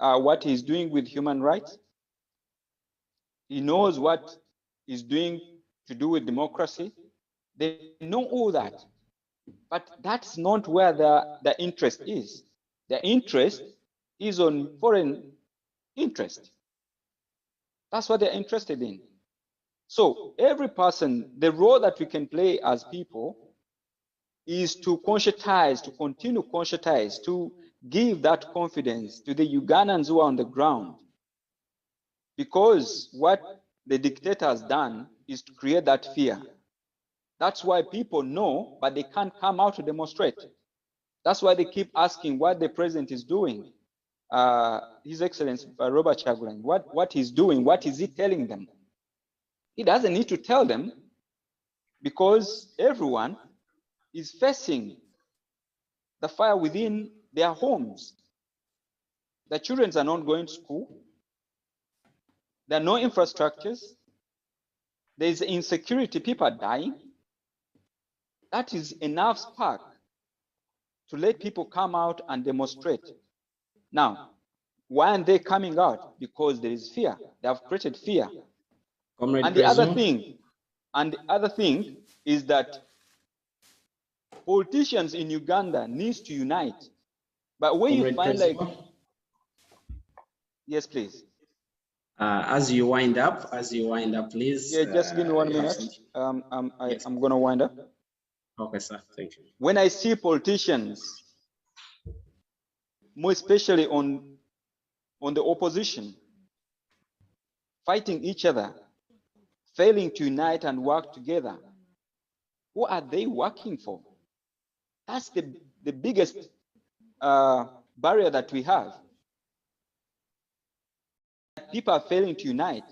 what he's doing with human rights. He knows what he's doing to do with democracy. They know all that. But that's not where the interest is. The interest is on foreign interest. That's what they're interested in. So every person, the role that we can play as people is to conscientize, to continue conscientize, to give that confidence to the Ugandans who are on the ground. Because what the dictator has done is to create that fear. That's why people know, but they can't come out to demonstrate. That's why they keep asking what the president is doing. His Excellency Robert Kyagulanyi, what he's doing, what is he telling them? He doesn't need to tell them, because everyone is facing the fire within their homes. The children are not going to school. There are no infrastructures. There is insecurity, people are dying. That is enough spark to let people come out and demonstrate. Now, why aren't they coming out? Because there is fear. They have created fear. And the other thing is that politicians in Uganda need to unite. But when you find like, yes, please. As you wind up, please. Yeah, just give me 1 minute. Yes. I'm going to wind up. Okay, sir. Thank you. When I see politicians, more especially on the opposition, fighting each other, failing to unite and work together, who are they working for? That's the biggest barrier that we have. People are failing to unite.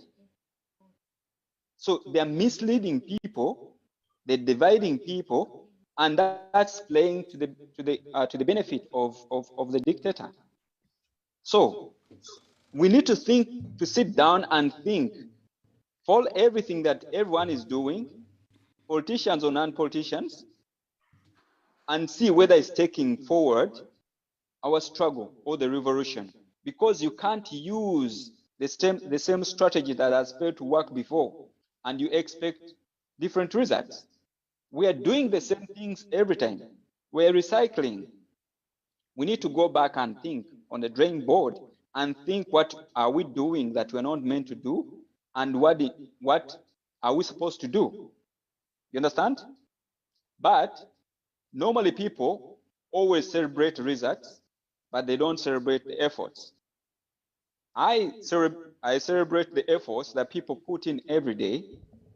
So they're misleading people, they're dividing people, and that's playing to the benefit of the dictator. So we need to sit down and think for everything that everyone is doing, politicians or non-politicians, and see whether it's taking forward our struggle or the revolution. Because you can't use the same strategy that has failed to work before and you expect different results. We are doing the same things every time. We're recycling. We need to go back and think on the drawing board and think, what are we doing that we're not meant to do, and what are we supposed to do? You understand? But normally people always celebrate results, but they don't celebrate the efforts. I celebrate the efforts that people put in every day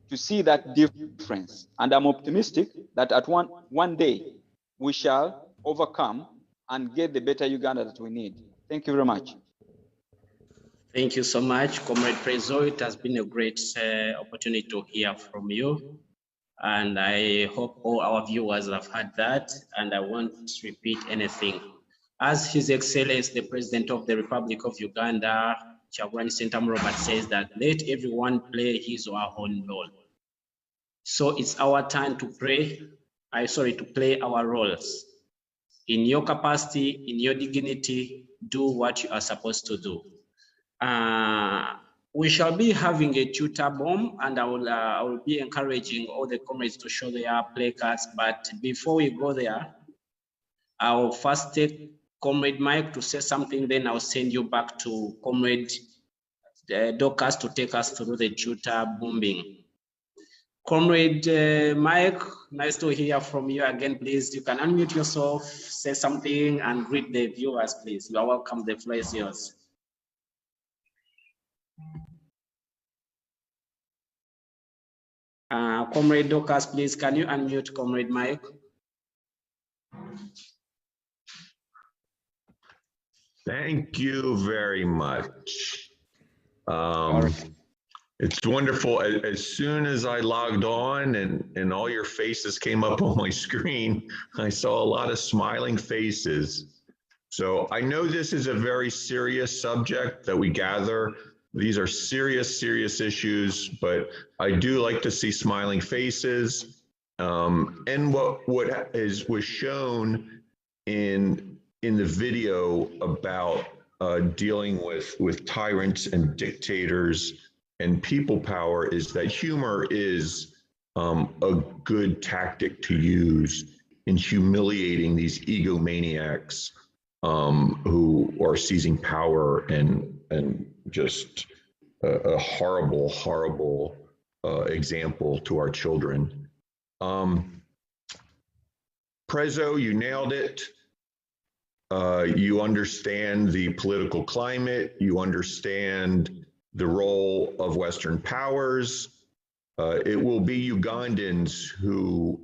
to see that difference. And I'm optimistic that at one day we shall overcome and get the better Uganda that we need. Thank you very much. Thank you so much, Comrade Prezo. It has been a great opportunity to hear from you. And I hope all our viewers have heard that, and I won't repeat anything. As His Excellency, the President of the Republic of Uganda, Kyagulanyi Ssentamu Robert, says that let everyone play his or her own role. So it's our time to play our roles. In your capacity, in your dignity, do what you are supposed to do. We shall be having a tutor bomb, and I will be encouraging all the comrades to show their placards. But before we go there, I'll first take Comrade Mike to say something, then I'll send you back to Comrade Dorcas to take us through the tutor bombing. Comrade Mike, nice to hear from you again. Please, you can unmute yourself, say something, and greet the viewers, please. You are welcome. The floor is yours. Comrade Dorcas, please, can you unmute Comrade Mike? Thank you very much. It's wonderful. As soon as I logged on and all your faces came up on my screen, I saw a lot of smiling faces. So I know this is a very serious subject that we gather. These are serious, serious issues, but I do like to see smiling faces. And what was shown in the video about dealing with tyrants and dictators and people power is that humor is a good tactic to use in humiliating these egomaniacs who are seizing power and just a horrible, horrible example to our children. Prezzo, you nailed it. You understand the political climate. You understand the role of Western powers. It will be Ugandans who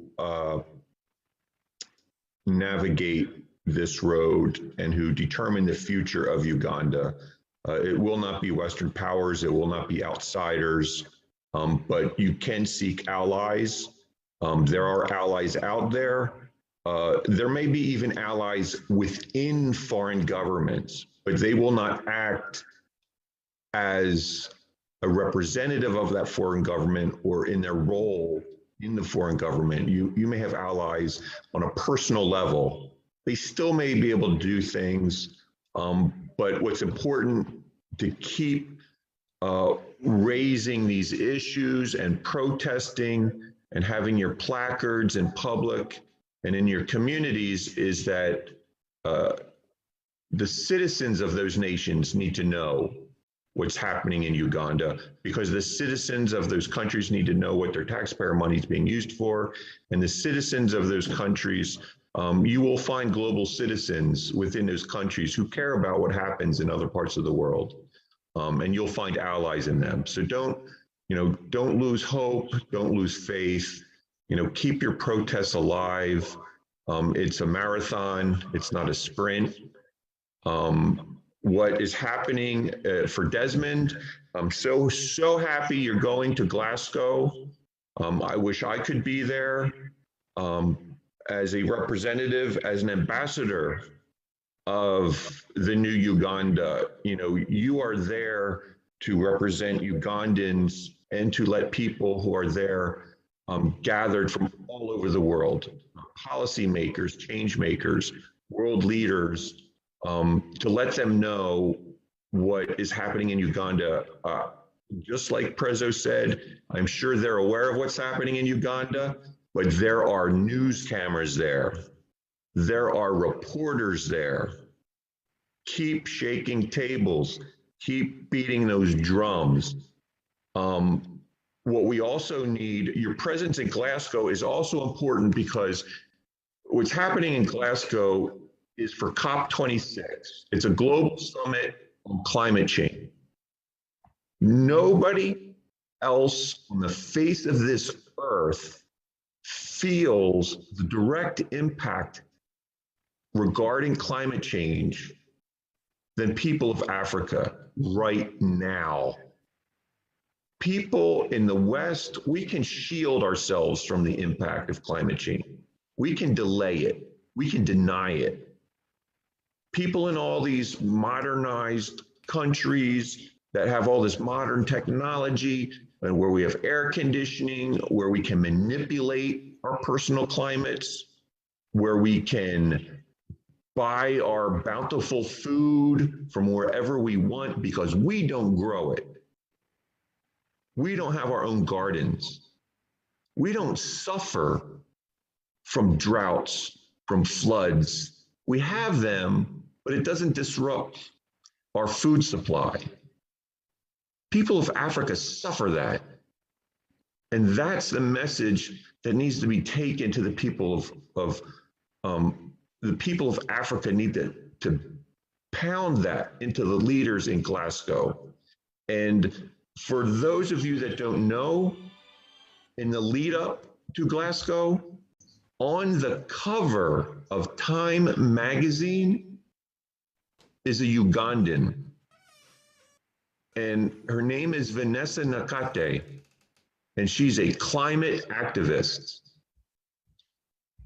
navigate this road and who determine the future of Uganda. It will not be Western powers. It will not be outsiders, but you can seek allies. There are allies out there. There may be even allies within foreign governments, but they will not act as a representative of that foreign government or in their role in the foreign government. You may have allies on a personal level. They still may be able to do things, but what's important to keep raising these issues and protesting and having your placards in public and in your communities is that the citizens of those nations need to know what's happening in Uganda, because the citizens of those countries need to know what their taxpayer money is being used for. And the citizens of those countries, you will find global citizens within those countries who care about what happens in other parts of the world. And you'll find allies in them. So don't lose hope, don't lose faith, keep your protests alive. It's a marathon, it's not a sprint. What is happening for Desmond, I'm so happy you're going to Glasgow. I wish I could be there as a representative, as an ambassador of the new Uganda. You are there to represent Ugandans and to let people who are there gathered from all over the world, policymakers, change makers, world leaders, to let them know what is happening in Uganda. Just like Prezzo said, I'm sure they're aware of what's happening in Uganda, but there are news cameras there. There are reporters there. Keep shaking tables, keep beating those drums. What we also need, your presence in Glasgow is also important, because what's happening in Glasgow is for COP26. It's a global summit on climate change. Nobody else on the face of this earth feels the direct impact regarding climate change than people of Africa right now. People in the West, we can shield ourselves from the impact of climate change. We can delay it. We can deny it. People in all these modernized countries that have all this modern technology and where we have air conditioning, where we can manipulate our personal climates, where we can buy our bountiful food from wherever we want because we don't grow it. We don't have our own gardens. We don't suffer from droughts, from floods. We have them, but it doesn't disrupt our food supply. People of Africa suffer that. And that's the message that needs to be taken to the people of the people of Africa need to pound that into the leaders in Glasgow. And for those of you that don't know, in the lead up to Glasgow, on the cover of Time magazine is a Ugandan. And her name is Vanessa Nakate, and she's a climate activist.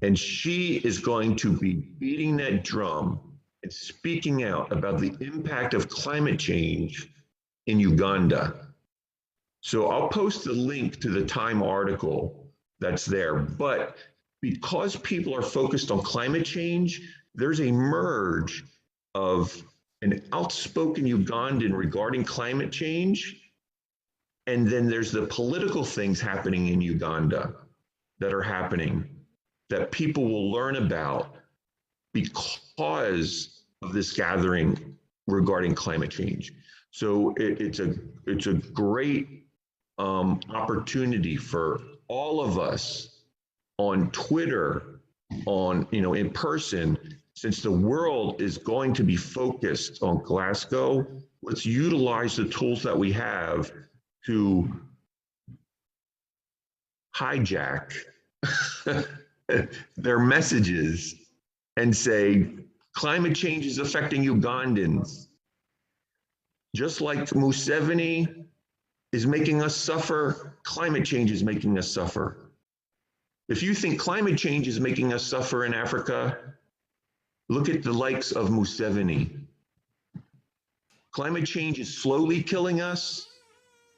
And she is going to be beating that drum and speaking out about the impact of climate change in Uganda. So I'll post the link to the Time article that's there. But because people are focused on climate change, there's a merge of an outspoken Ugandan regarding climate change. And then there's the political things happening in Uganda that are happening that people will learn about because of this gathering regarding climate change. So it's a great opportunity for all of us on Twitter, on in person, since the world is going to be focused on Glasgow. Let's utilize the tools that we have to hijack their messages and say climate change is affecting Ugandans. Just like Museveni is making us suffer, climate change is making us suffer. If you think climate change is making us suffer in Africa, look at the likes of Museveni. Climate change is slowly killing us.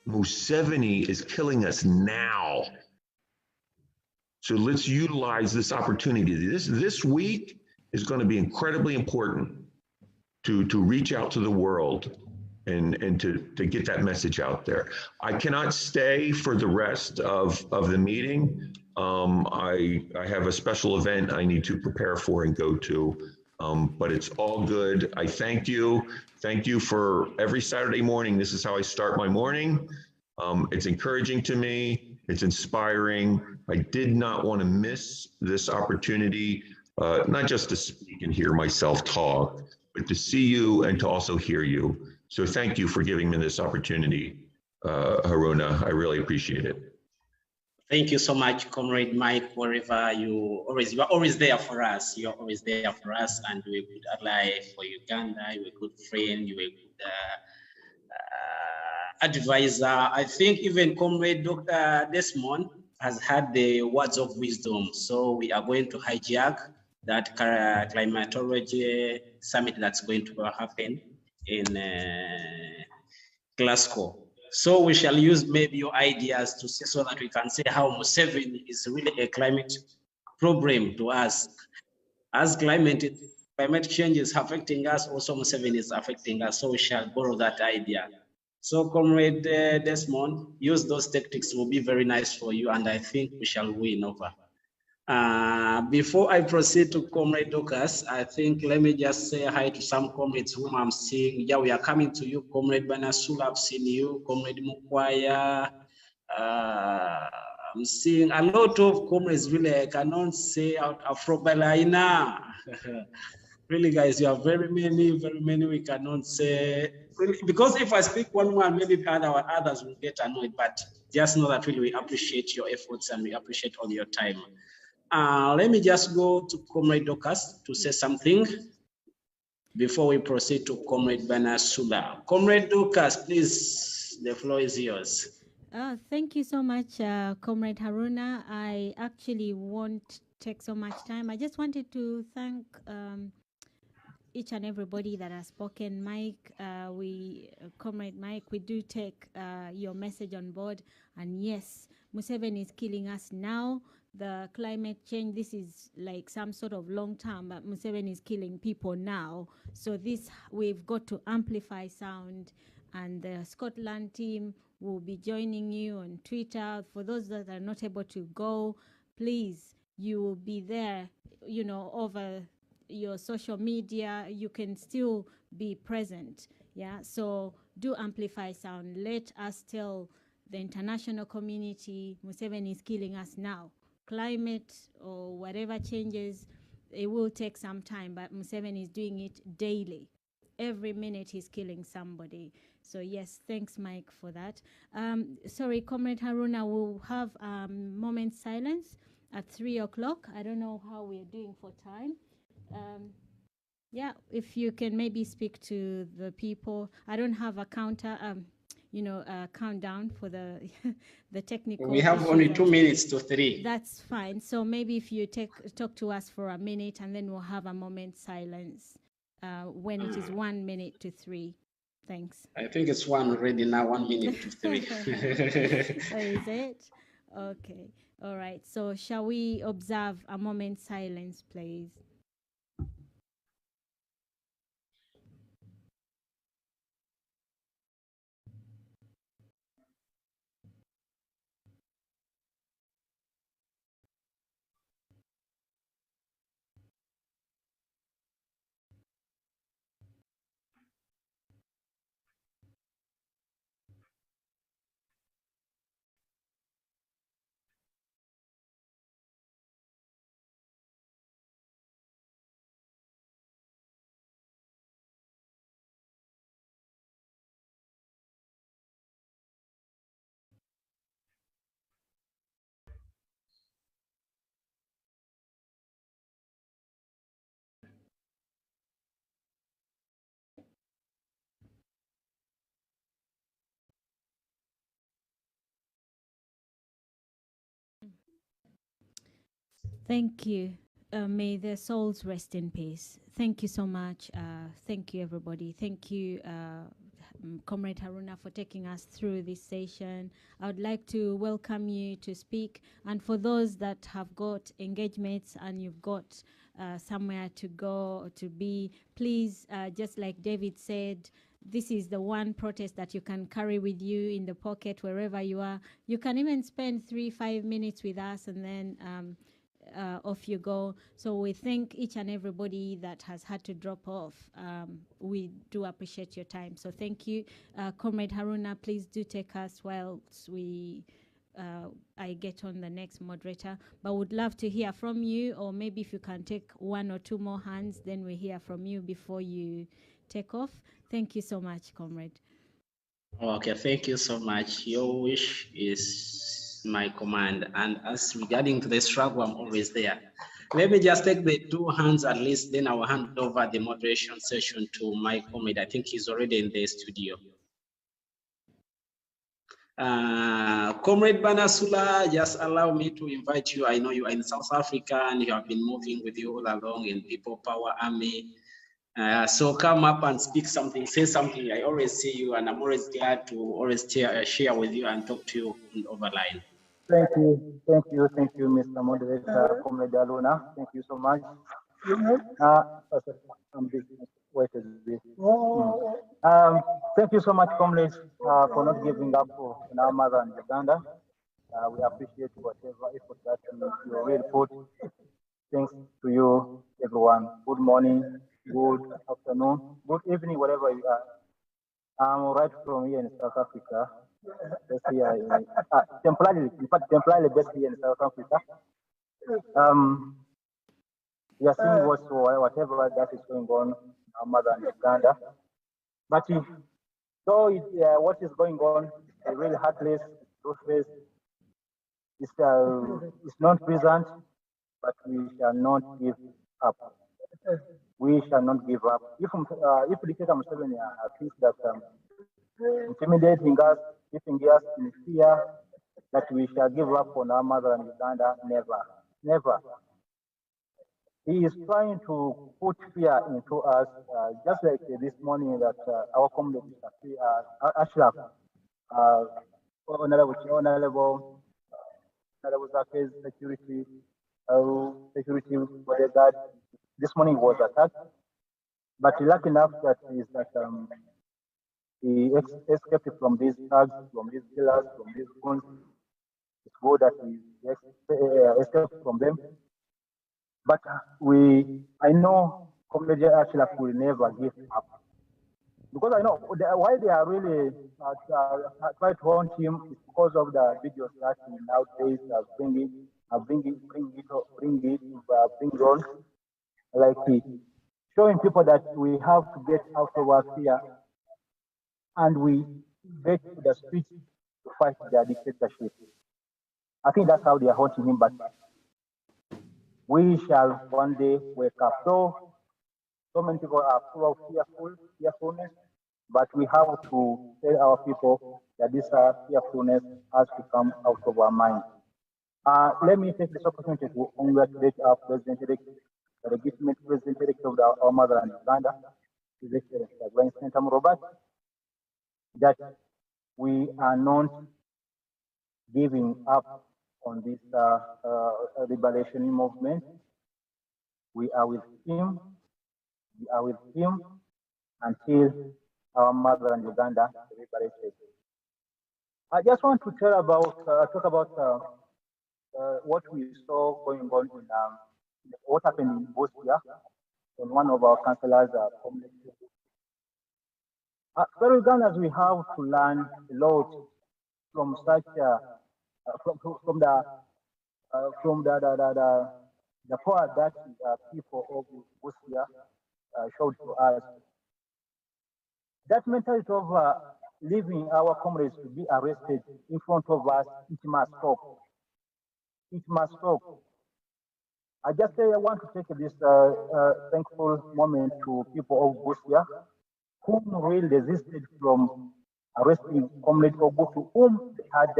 Museveni is killing us now. So let's utilize this opportunity. This week is going to be incredibly important to reach out to the world and to get that message out there. I cannot stay for the rest of the meeting. I have a special event I need to prepare for and go to, but it's all good. I thank you. Thank you for every Saturday morning. This is how I start my morning. It's encouraging to me. It's inspiring. I did not want to miss this opportunity, not just to speak and hear myself talk, but to see you and to also hear you. So thank you for giving me this opportunity, Haruna. I really appreciate it. Thank you so much, Comrade Mike, wherever you are always there for us. You're always there for us, and you're a good ally for Uganda. You're a good friend. You're a good advisor. I think even Comrade Dr. Desmond has had the words of wisdom. So we are going to hijack that climatology summit that's going to happen in Glasgow. So we shall use maybe your ideas to see so that we can say how Museveni is really a climate problem to us. As climate change is affecting us, also Museveni is affecting us. So we shall borrow that idea. So Comrade Desmond, use those tactics, will be very nice for you, and I think we shall win over. Before I proceed to Comrade Lucas, I think let me just say hi to some comrades whom I'm seeing. Yeah, we are coming to you, Comrade Banasula, I've seen you, Comrade Mukwaya. I'm seeing a lot of comrades, really, I cannot say out Afro-Balaina. Really, guys, you are very many, we cannot say. Really, because if I speak one, maybe others will get annoyed, but just know that really we appreciate your efforts and we appreciate all your time. Let me just go to Comrade Docas to say something before we proceed to Comrade Banasula. Comrade Docas, please, the floor is yours. Thank you so much, Comrade Haruna. I actually won't take so much time. I just wanted to thank each and everybody that has spoken. Mike, Comrade Mike, we do take your message on board. And yes, Museveni is killing us now. The climate change, this is like some sort of long term, but Museveni is killing people now. So this, we've got to amplify sound, and the Scotland team will be joining you on Twitter. For those that are not able to go, please, you will be there, over your social media. You can still be present. Yeah, so do amplify sound. Let us tell the international community Museveni is killing us now. Climate or whatever changes, it will take some time, but Museveni is doing it daily. Every minute he's killing somebody. So yes, thanks, Mike, for that. Sorry, Comrade Haruna, we'll have moment silence at 3 o'clock. I don't know how we're doing for time. Yeah, if you can maybe speak to the people. I don't have a counter, countdown for the the technical. We have only 2 minutes to 3. That's fine. So maybe if you talk to us for a minute, and then we'll have a moment silence when it is 1 minute to 3. Thanks. I think it's one already now, 1 minute to 3. Oh, is it? Okay. All right. So shall we observe a moment silence, please? Thank you. May their souls rest in peace. Thank you so much. Thank you, everybody. Thank you, Comrade Haruna, for taking us through this session. I would like to welcome you to speak. And for those that have got engagements and you've got somewhere to go or to be, please, just like David said, this is the one protest that you can carry with you in the pocket wherever you are. You can even spend 3-5 minutes with us and then off you go. So we thank each and everybody that has had to drop off. We do appreciate your time. So thank you. Comrade Haruna, please do take us whilst I get on the next moderator. But would love to hear from you, or maybe if you can take 1 or 2 more hands, then we hear from you before you take off. Thank you so much, Comrade. Okay, thank you so much. Your wish is my command. And as regarding to the struggle, I'm always there. Let me just take the 2 hands at least, then I will hand over the moderation session to my comrade. I think he's already in the studio. Comrade Banasula, just allow me to invite you. I know you are in South Africa and you have been moving with you all along in People Power Army. So come up and speak something, say something. I always see you and I'm always glad to always share with you and talk to you on the overline. Thank you, Mr. Moderator, Comrade Aluna. Thank you so much. I'm busy. Wait a bit. Thank you so much, comrades, for not giving up on our mother in Uganda. We appreciate whatever effort that you really put. Thanks to you, everyone. Good morning, good afternoon, good evening, wherever you are. I'm right from here in South Africa. Temporarily based here in South Africa. We are seeing whatever that is going on in our mother in Uganda. But though what is going on is really heartless, ruthless, it's not present, but we shall not give up. We shall not give up. If Dictator Museveni thinks that intimidating us, keeping us in fear, that we shall give up on our mother in Uganda, never. He is trying to put fear into us, just like this morning that our comrade Ashraf, Honorable Zake's security bodyguard, this morning was attacked. But lucky enough that he escaped from these thugs, from these killers, from these guns. It's good that he escaped from them. But I know Comrade Ashraf will never give up. Because I know why they are really trying to haunt him is because of the videos that he nowadays bring on, like showing people that we have to get out of our fear and we get to the streets to fight their dictatorship. I think that's how they are haunting him, but we shall one day wake up. So many people are full of fearfulness, but we have to tell our people that this fearfulness has to come out of our minds. Let me take this opportunity to congratulate our president-elect, the legitimate president-elect of our mother in Uganda, His Excellency Robert, that we are not giving up on this liberation movement. We are with him. We are with him until our mother in Uganda is liberated. I just want to talk about what we saw going on in what happened in Bosnia when one of our councillors for Ugandans, we have to learn a lot from such from the power that people of Bosnia showed to us. That mentality of leaving our comrades to be arrested in front of us, it must stop. It must stop. I want to take this thankful moment to people of Bosnia whom really resisted from arresting Comrade Ogutu, whom they had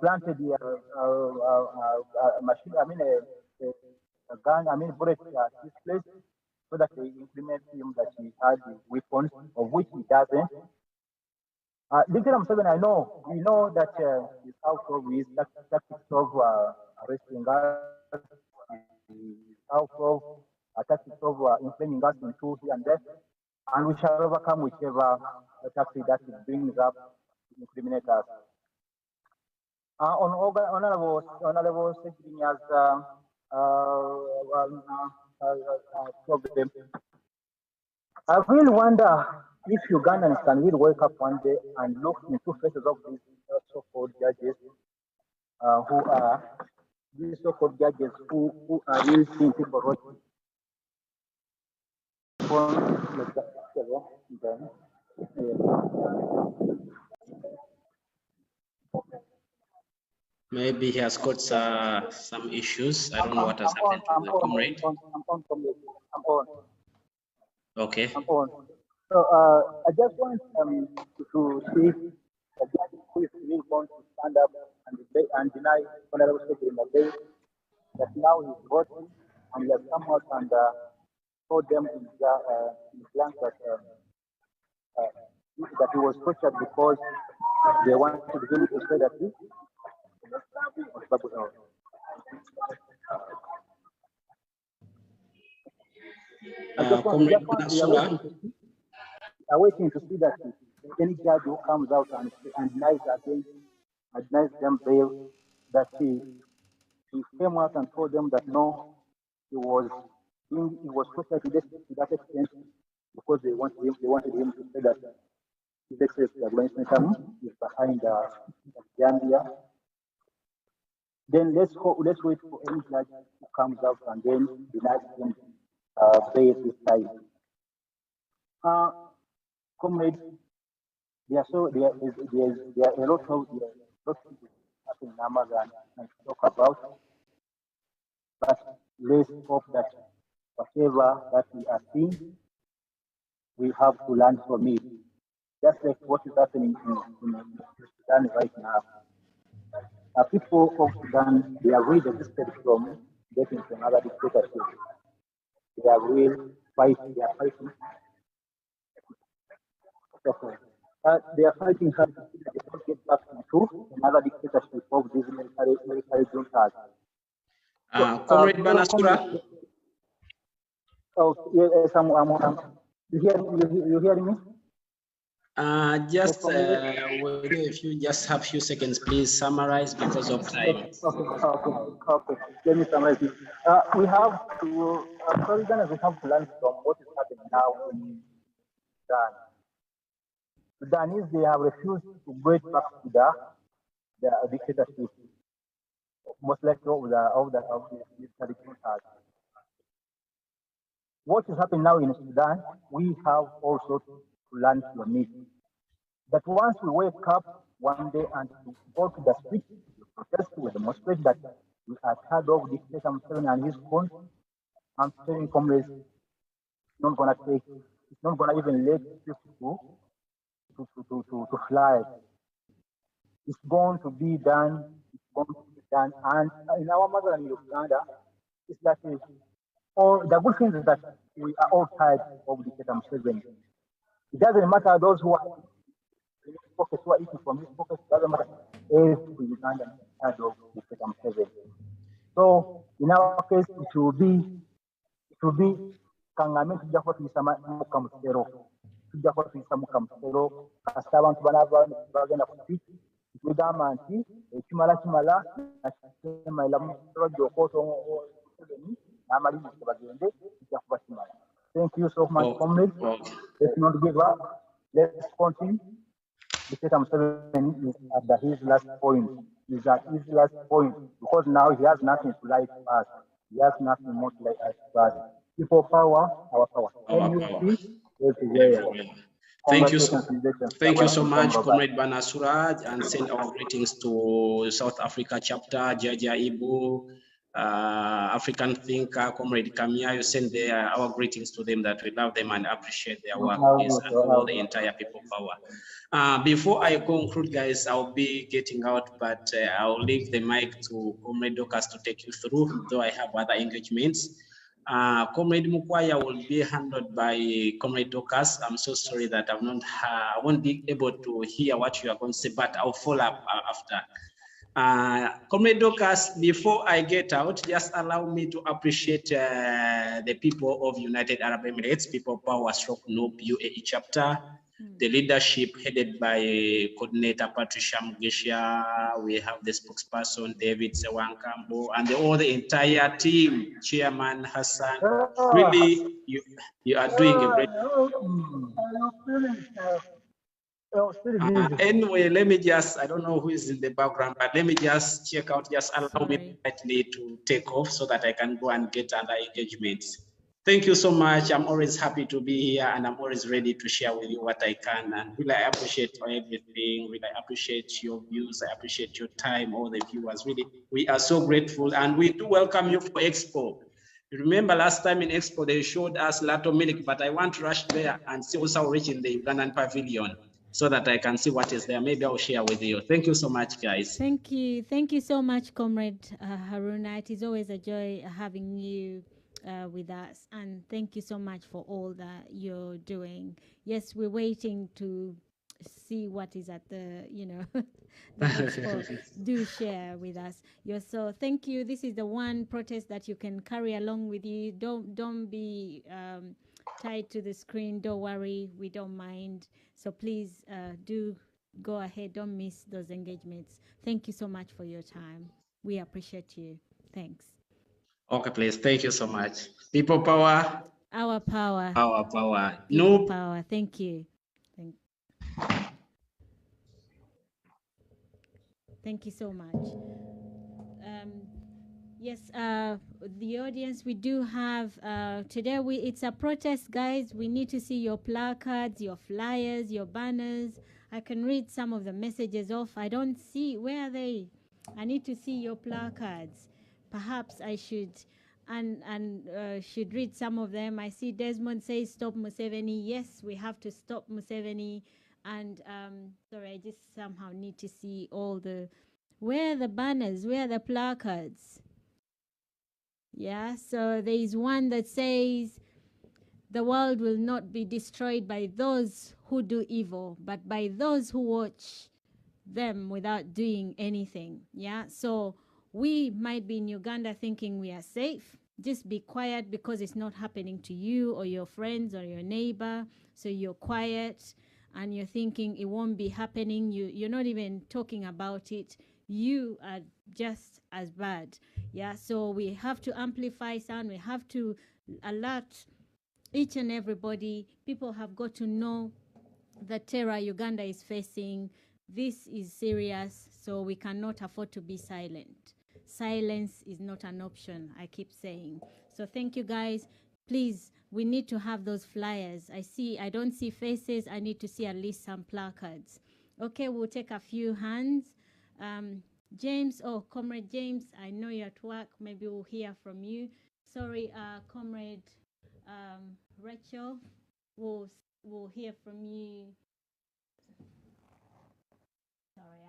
planted a machine, a gun, bullet at this place, so that they implement him that he had the weapons, of which he doesn't. Dictator Museveni, we know that he's out of his tactics of arresting us, he's out of tactics of inflaming us into here and there, and we shall overcome whichever tactic that brings up to incriminate us. Honorable Secretary has problem. I really wonder if Ugandans can really wake up one day and look into faces of these so-called judges, who are these so-called judges who are really seeing people writing. Maybe he has got some issues. I don't know what has happened to the comrade. I'm on. Okay. I'm on. So I just want to see a judge who is really going to stand up and deny Honorable Secretary in the day that now he's voting and he has come out and told them in blank that he was tortured because they wanted him to say that he are waiting to see that any judge who comes out and denies them bail, that he came out and told them that no, he was tortured to that extent because they wanted him to say that his excellency is behind Gambia. Then let's wait for any judge who comes out and then denies him bail this time. Comrades, there are a lot of things in Amazon and talk about, but let's hope that whatever that we are seeing, we have to learn from it. Just like what is happening in Sudan right now. People of Sudan, they are really resisted from getting to another dictatorship. They are fighting. They are fighting hard to get back into another dictatorship of these military juntas. Comrade Banasura. Oh, yes, you hearing me? If you just have a few seconds, please summarize because of time. Okay. Let me summarize it. We have to learn from what is happening now in Sudan. Sudanese, they have refused to break back to the dictatorship, most likely of the military juntas. What is happening now in Sudan, we have also to learn from it. That once we wake up one day and go to the street, we protest, we demonstrate that we are tired of dictator Museveni and his cons. I'm telling comrades, it's not gonna even let people to fly. It's going to be done. And in our motherland Uganda, it's like all the good things is that we are all tired of dictator Museveni. It doesn't matter those who are in his pockets, who are eating from his pockets, it doesn't matter. Every Ugandan is tired of dictator Museveni. So in our case, it will be Kangame tujja kuba tuyisama mukamusero. Tujja kuba tuyisa mukamusero. Kasita abantu bagenda ku street tugamba nti ekimala nakimalira mu musero gy'okoota Museveni n'amaliriza bagende tujja kuba kimala. Thank you so much, comrades. Let's not give up. Let's continue. Dictator Museveni is at his last point. He's at his last point because now he has nothing to lie to us. He has nothing more to lie to us. People power, our power. Thank you so much, Comrade Banasura, and send our greetings to South Africa chapter, Jaja Ibu, African thinker, Comrade Kamia. You send our greetings to them, that we love them and appreciate their work, and all the entire people power. Before I conclude, guys, I'll be getting out, but I'll leave the mic to Comrade Docas to take you through, though I have other engagements. Comrade Mukwaya will be handled by Comrade Docas. I'm so sorry that I won't be able to hear what you are going to say, but I'll follow up after. Comrade Docas, before I get out, just allow me to appreciate the people of United Arab Emirates, People Power Stroke NOP UAE chapter, the leadership headed by Coordinator Patricia Mugisha. We have the spokesperson, David Sewankambo, and all the entire team, Chairman Hassan. Really, you are doing a great anyway, let me just, I don't know who is in the background, but let me just check out, just allow me to take off so that I can go and get other engagements. Thank you so much. I'm always happy to be here, and I'm always ready to share with you what I can. And really, I appreciate everything. Really, I appreciate your views. I appreciate your time, all the viewers. Really, we are so grateful, and we do welcome you for Expo. You remember last time in Expo, they showed us Lato Milk, but I want to rush there and see also reach in the Ugandan pavilion, so that I can see what is there. Maybe I'll share with you. Thank you so much, guys. Thank you. Thank you so much, Comrade Haruna. It is always a joy having you with us. And thank you so much for all that you're doing. Yes, we're waiting to see what is at the, the expo. Do share with us. So thank you. This is the one protest that you can carry along with you. Don't be tied to the screen. Don't worry, we don't mind. So please do go ahead. Don't miss those engagements. Thank you so much for your time. We appreciate you. Thanks. Okay, please. Thank you so much. People power. Our power. Our power. People No power. Thank you. Thank you so much. Yes, the audience, we do have today. It's a protest, guys. We need to see your placards, your flyers, your banners. I can read some of the messages off. I don't see, where are they? I need to see your placards. Perhaps I should should read some of them. I see Desmond says stop Museveni. Yes, we have to stop Museveni. And sorry, I just somehow need to see all the, where are the banners, where are the placards? Yeah, so there is one that says the world will not be destroyed by those who do evil, but by those who watch them without doing anything. Yeah, so we might be in Uganda thinking we are safe. Just be quiet because it's not happening to you or your friends or your neighbor. So you're quiet and you're thinking it won't be happening. You're not even talking about it. You are just as bad. Yeah, so we have to amplify sound. We have to alert each and everybody. People have got to know the terror Uganda is facing. This is serious, so we cannot afford to be silent. Silence is not an option, I keep saying. So thank you, guys. Please, we need to have those flyers. I don't see faces. I need to see at least some placards. Okay, we'll take a few hands. James, Comrade James, I know you're at work. Maybe we'll hear from you. Sorry, Comrade Rachel, we'll hear from you. Sorry,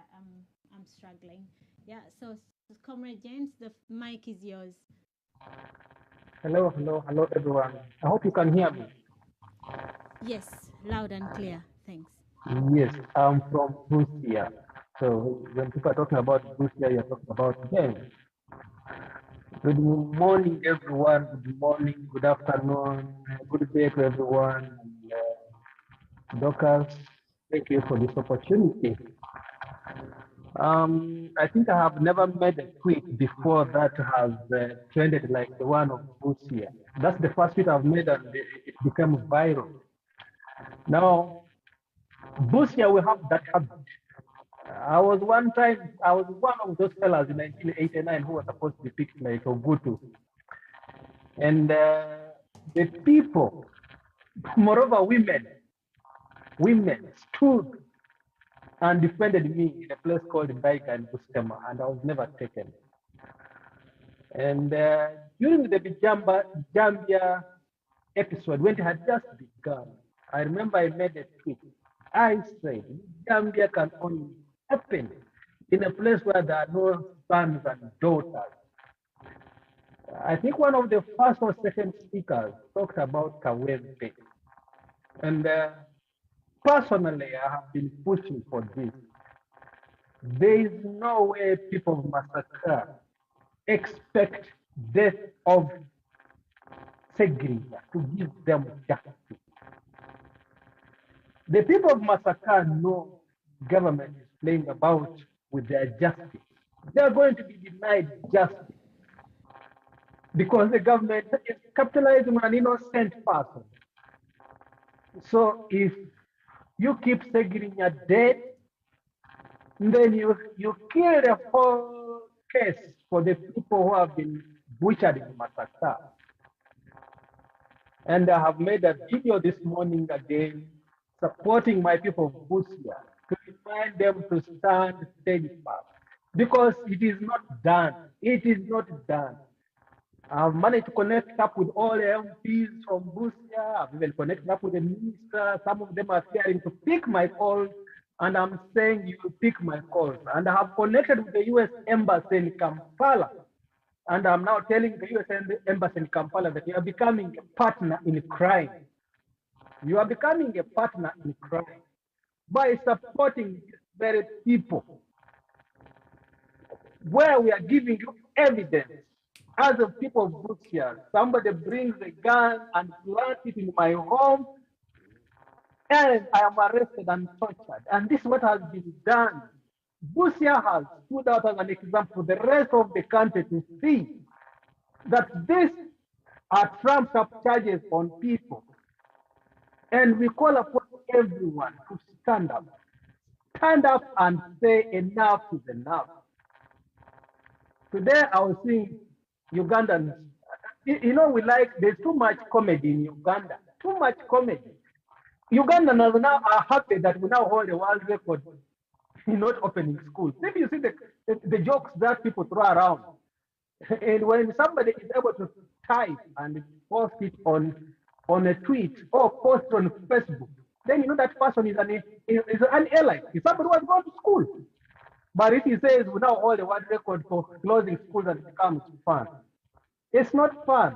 I'm struggling. Yeah, so Comrade James, the mic is yours. Hello, everyone. I hope you can hear me. Yes, loud and clear. Thanks. Yes, I'm from Busia. So when people are talking about Busia, you're talking about them. Good morning, everyone. Good morning, good afternoon, good day to everyone. Docas, thank you for this opportunity. I think I have never made a tweet before that has trended like the one of Busia. That's the first tweet I've made and it became viral. Now, Busia will have that habit. I was one of those fellas in 1989 who was supposed to be picked like Ogutu. And the people, moreover women stood and defended me in a place called Ndaiga in Bustema, and I was never taken. And during the Gambia episode, when it had just begun, I remember I made a tweet. I said, Gambia can only happen in a place where there are no sons and daughters. I think one of the first or second speakers talked about Kawempe. And personally, I have been pushing for this. There is no way people of Massacre expect death of Segrinya to give them justice. The people of Massacre know government is playing about with their justice. They are going to be denied justice because the government is capitalizing on an innocent person. So if you keep Segrinya dead, then you kill the whole case for the people who have been butchered in Massacre. And I have made a video this morning again supporting my people of Busia to remind them to stand steadfast because it is not done. It is not done. I've managed to connect up with all the MPs from Busia. I've even connected up with the minister. Some of them are fearing to pick my calls, and I'm saying you will pick my calls. And I have connected with the U.S. Embassy in Kampala. And I'm now telling the U.S. Embassy in Kampala that you are becoming a partner in crime. You are becoming a partner in crime by supporting these very people, where we are giving you evidence. As a people of Busia, somebody brings a gun and plants it in my home, and I am arrested and tortured. And this is what has been done. Busia has stood out as an example for the rest of the country to see that these are trumped up charges on people. And we call upon everyone to stand up. Stand up and say enough is enough. Today I was seeing Ugandans. You know, there's too much comedy in Uganda. Too much comedy. Ugandans now are happy that we now hold a world record in not opening schools. Maybe you see the jokes that people throw around. And when somebody is able to type and post it on a tweet or post on Facebook, then you know that person is an ally. If somebody was going to school. But if he says we now hold a world record for closing schools and it becomes fun, it's not fun.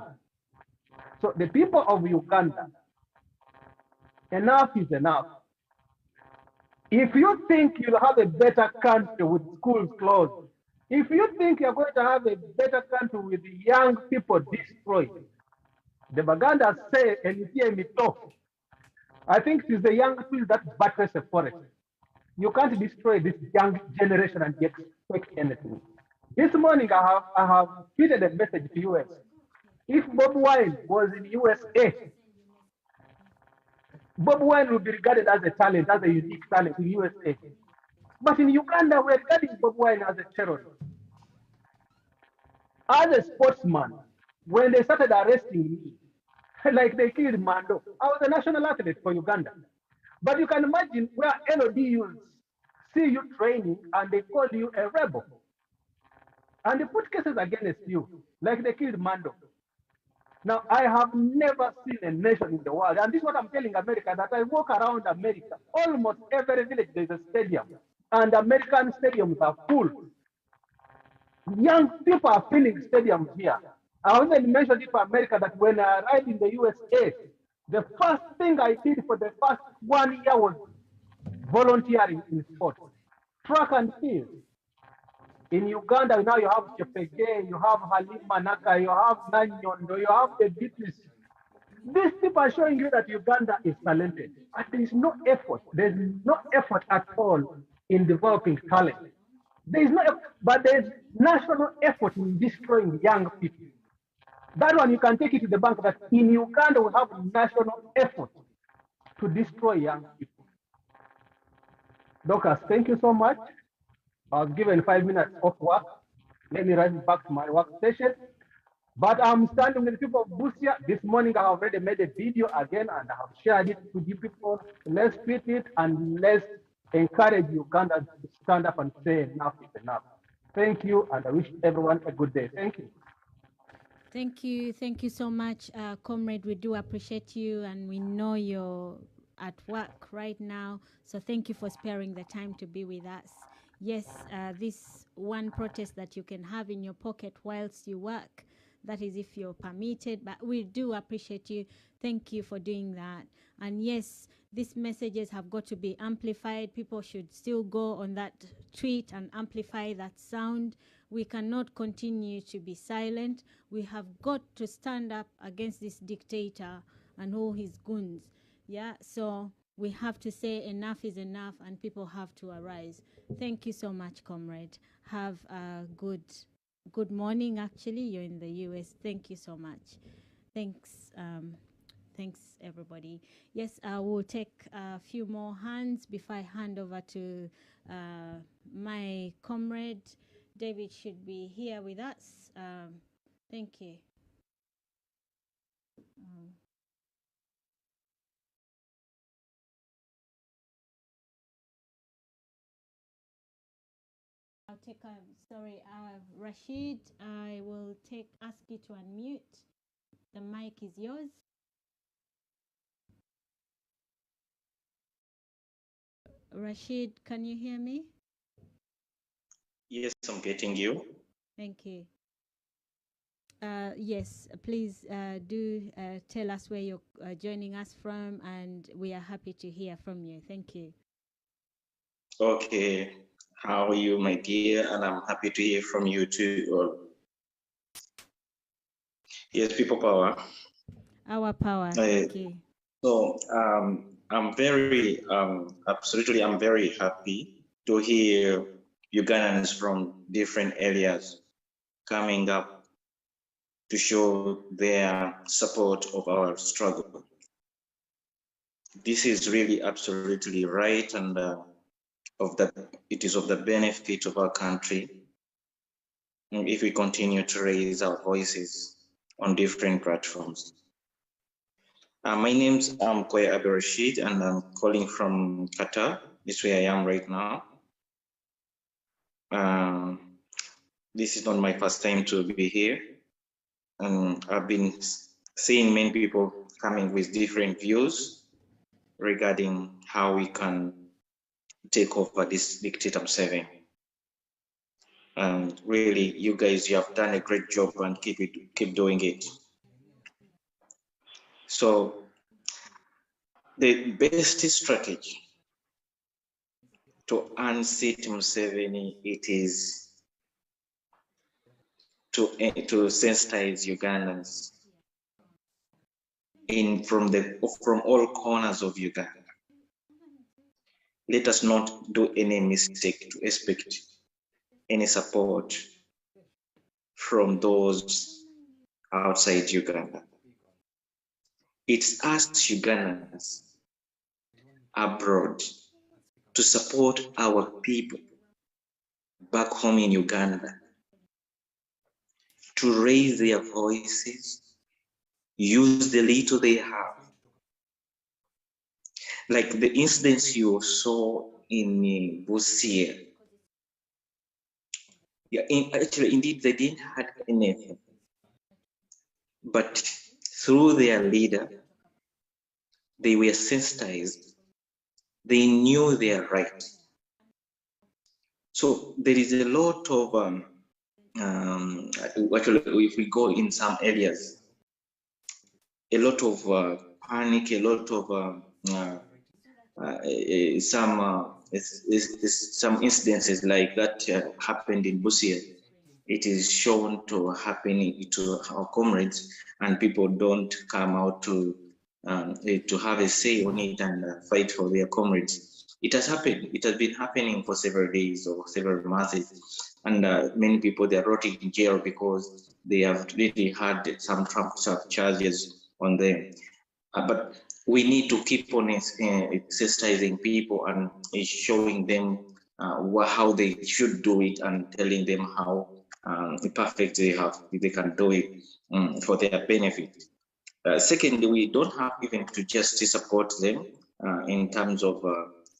So the people of Uganda, enough is enough. If you think you'll have a better country with schools closed, if you think you're going to have a better country with young people destroyed, the Baganda say, and you hear me talk, I think it is the young trees that buttress a forest. You can't destroy this young generation and expect anything. This morning I have tweeted a message to US. If Bob Wine was in USA, Bob Wine would be regarded as a talent, as a unique talent in USA. But in Uganda, we're regarding Bob Wine as a terrorist. As a sportsman, when they started arresting me, like they killed Mando, I was a national athlete for Uganda. But you can imagine where LODUs see you training and they call you a rebel. And they put cases against you, like they killed Mando. Now, I have never seen a nation in the world, and this is what I'm telling America, that I walk around America, almost every village there's a stadium, and American stadiums are full. Young people are filling stadiums here. I even mentioned it for America that when I arrived in the USA, the first thing I did for the first 1 year was volunteering in sports, track and field. In Uganda, now you have Chepege, you have Halima Naka, you have Nanyondo, you have the Beatles. These people are showing you that Uganda is talented, but there is no effort. There's no effort at all in developing talent. There is no, but there's national effort in destroying young people. That one you can take it to the bank that in Uganda we have national effort to destroy young people. Doctors, thank you so much. I was given 5 minutes off work. Let me run back to my workstation. But I'm standing with the people of Busia. This morning I have already made a video again and I have shared it with you people. Let's tweet it and let's encourage Uganda to stand up and say enough is enough. Thank you, and I wish everyone a good day. Thank you. Thank you so much, comrade. We do appreciate you, and we know you're at work right now, so thank you for sparing the time to be with us. Yes, this one protest that you can have in your pocket whilst you work, that is if you're permitted, but we do appreciate you. Thank you for doing that. And yes, these messages have got to be amplified. People should still go on that tweet and amplify that sound. We cannot continue to be silent. We have got to stand up against this dictator and all his goons. Yeah, so we have to say enough is enough, and people have to arise. Thank you so much, comrade. Have a good morning. Actually, you're in the US. Thank you so much. Thanks. Thanks, everybody. Yes, I will take a few more hands before I hand over to my comrade. David should be here with us. Thank you. I'll take Rashid, I will ask you to unmute. The mic is yours. Rashid, can you hear me? Yes, I'm getting you. Thank you. Yes, please do tell us where you're joining us from, and we are happy to hear from you. Thank you. Okay, how are you, my dear? And I'm happy to hear from you too. Yes, people power. Our power. Thank you. So I'm very, absolutely, I'm very happy to hear Ugandans from different areas coming up to show their support of our struggle. This is really absolutely right, and it is of the benefit of our country if we continue to raise our voices on different platforms. My name's Koya Abdurrashid, and I'm calling from Qatar. This is where I am right now. This is not my first time to be here. I've been seeing many people coming with different views regarding how we can take over this dictator Museveni. And really, you guys, you have done a great job, and keep doing it. So the best strategy to unseat Museveni, it is to sensitize Ugandans from all corners of Uganda. Let us not do any mistake to expect any support from those outside Uganda. It's us Ugandans abroad to support our people back home in Uganda, to raise their voices, use the little they have. Like the incidents you saw in Busia. Yeah, actually, indeed, they didn't have anything. But through their leader, they were sensitized. They knew their right. So there is a lot of, actually, if we go in some areas, a lot of panic, a lot of some incidences like that happened in Busia. It is shown to happen to our comrades, and people don't come out to have a say on it and fight for their comrades. It has happened. It has been happening for several days or several months, and many people, they are rotting in jail because they have really had some trumped up charges on them. But we need to keep on sensitizing people and showing them how they should do it, and telling them how perfect they can do it for their benefit. Secondly, we don't have even to just support them in terms of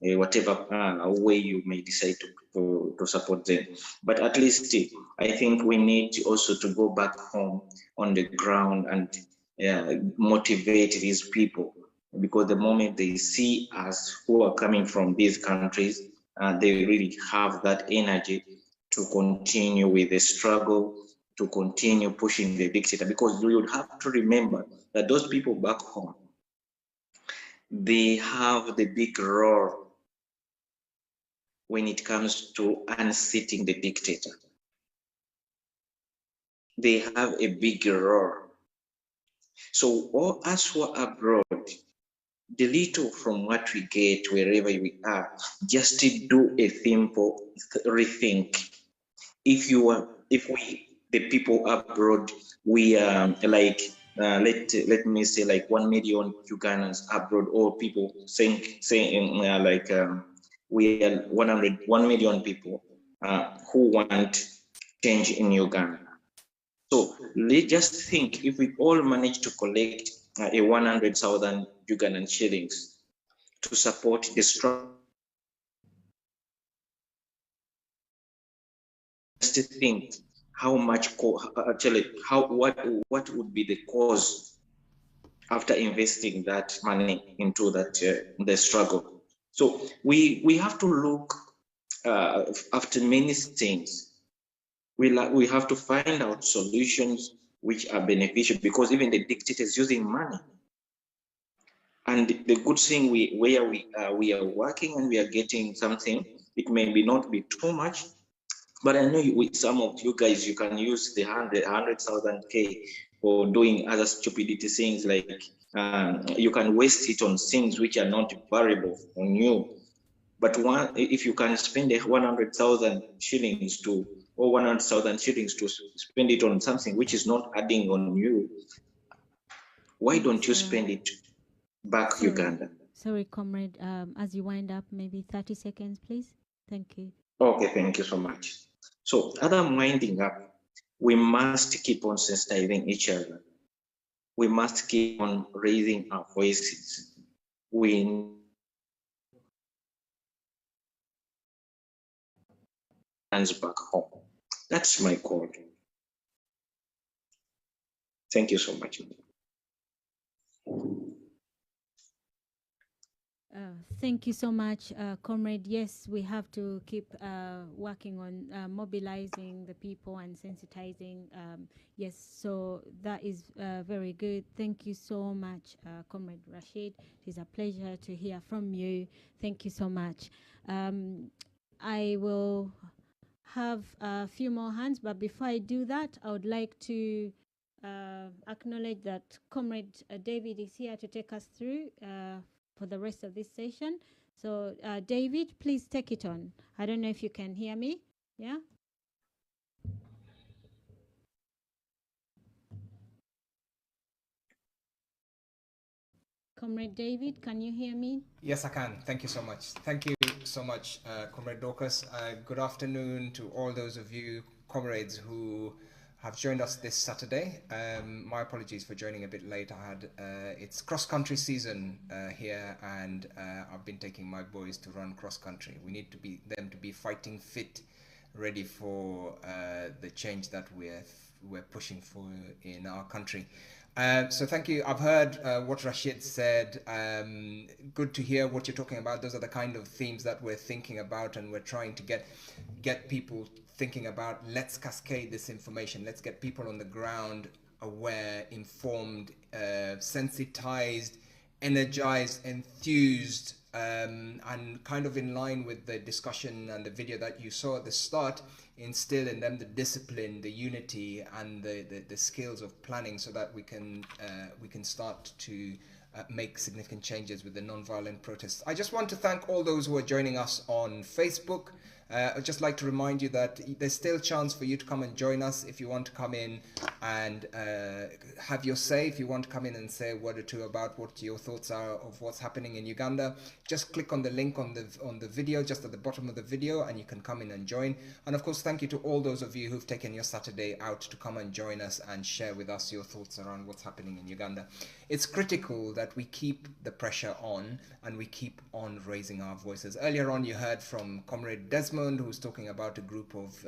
whatever way you may decide to support them. But at least I think we need also to go back home on the ground and motivate these people, because the moment they see us who are coming from these countries, they really have that energy to continue with the struggle, to continue pushing the dictator, because you would have to remember that those people back home, they have the big role when it comes to unseating the dictator. They have a big role. So all us who are abroad, the little from what we get wherever we are, just to do a simple rethink. If we, the people abroad, we are like, let me say like 1 million Ugandans abroad, or people saying we are 1 million people who want change in Uganda. So let's just think, if we all manage to collect a 100,000 Ugandan shillings to support the struggle, just to think how much actually what would be the cause after investing that money into that the struggle. So we have to look after many things. We have to find out solutions which are beneficial, because even the dictator is using money. And the good thing, we are working and we are getting something. It may be not be too much, but I know with some of you guys, you can use the 100,000 K for doing other stupidity things, like you can waste it on things which are not variable on you. But if you can spend 100,000 shillings or 100,000 shillings to spend it on something which is not adding on you, why don't you spend it back Uganda? Sorry, comrade, as you wind up, maybe 30 seconds, please. Thank you. Okay, thank you so much. So as I'm winding up, we must keep on sensitizing each other. We must keep on raising our voices. We hands back home. That's my call. Thank you so much. Thank you so much, comrade. Yes, we have to keep working on mobilizing the people and sensitizing. Yes, so that is very good. Thank you so much, Comrade Rashid. It is a pleasure to hear from you. Thank you so much. I will have a few more hands, but before I do that, I would like to acknowledge that Comrade David is here to take us through for the rest of this session. So David, please take it on. I don't know if you can hear me. Yeah. Comrade David, can you hear me? Yes, I can. Thank you so much. Thank you so much, Comrade Dorcas. Good afternoon to all those of you comrades who have joined us this Saturday. My apologies for joining a bit late. I had it's cross-country season here, and I've been taking my boys to run cross-country. We need them to be fighting fit, ready for the change that we're pushing for in our country. So thank you. I've heard what Rashid said. Good to hear what you're talking about. Those are the kind of themes that we're thinking about, and we're trying to get people thinking about. Let's cascade this information. Let's get people on the ground aware, informed, sensitized, energized, enthused, and kind of in line with the discussion and the video that you saw at the start, instill in them the discipline, the unity, and the skills of planning, so that we can start to make significant changes with the non-violent protests. I just want to thank all those who are joining us on Facebook. I'd just like to remind you that there's still a chance for you to come and join us if you want to come in and have your say. If you want to come in and say a word or two about what your thoughts are of what's happening in Uganda, just click on the link on the video, just at the bottom of the video, and you can come in and join. And of course, thank you to all those of you who've taken your Saturday out to come and join us and share with us your thoughts around what's happening in Uganda. It's critical that we keep the pressure on and we keep on raising our voices. Earlier on, you heard from Comrade Desmond, who's talking about a group of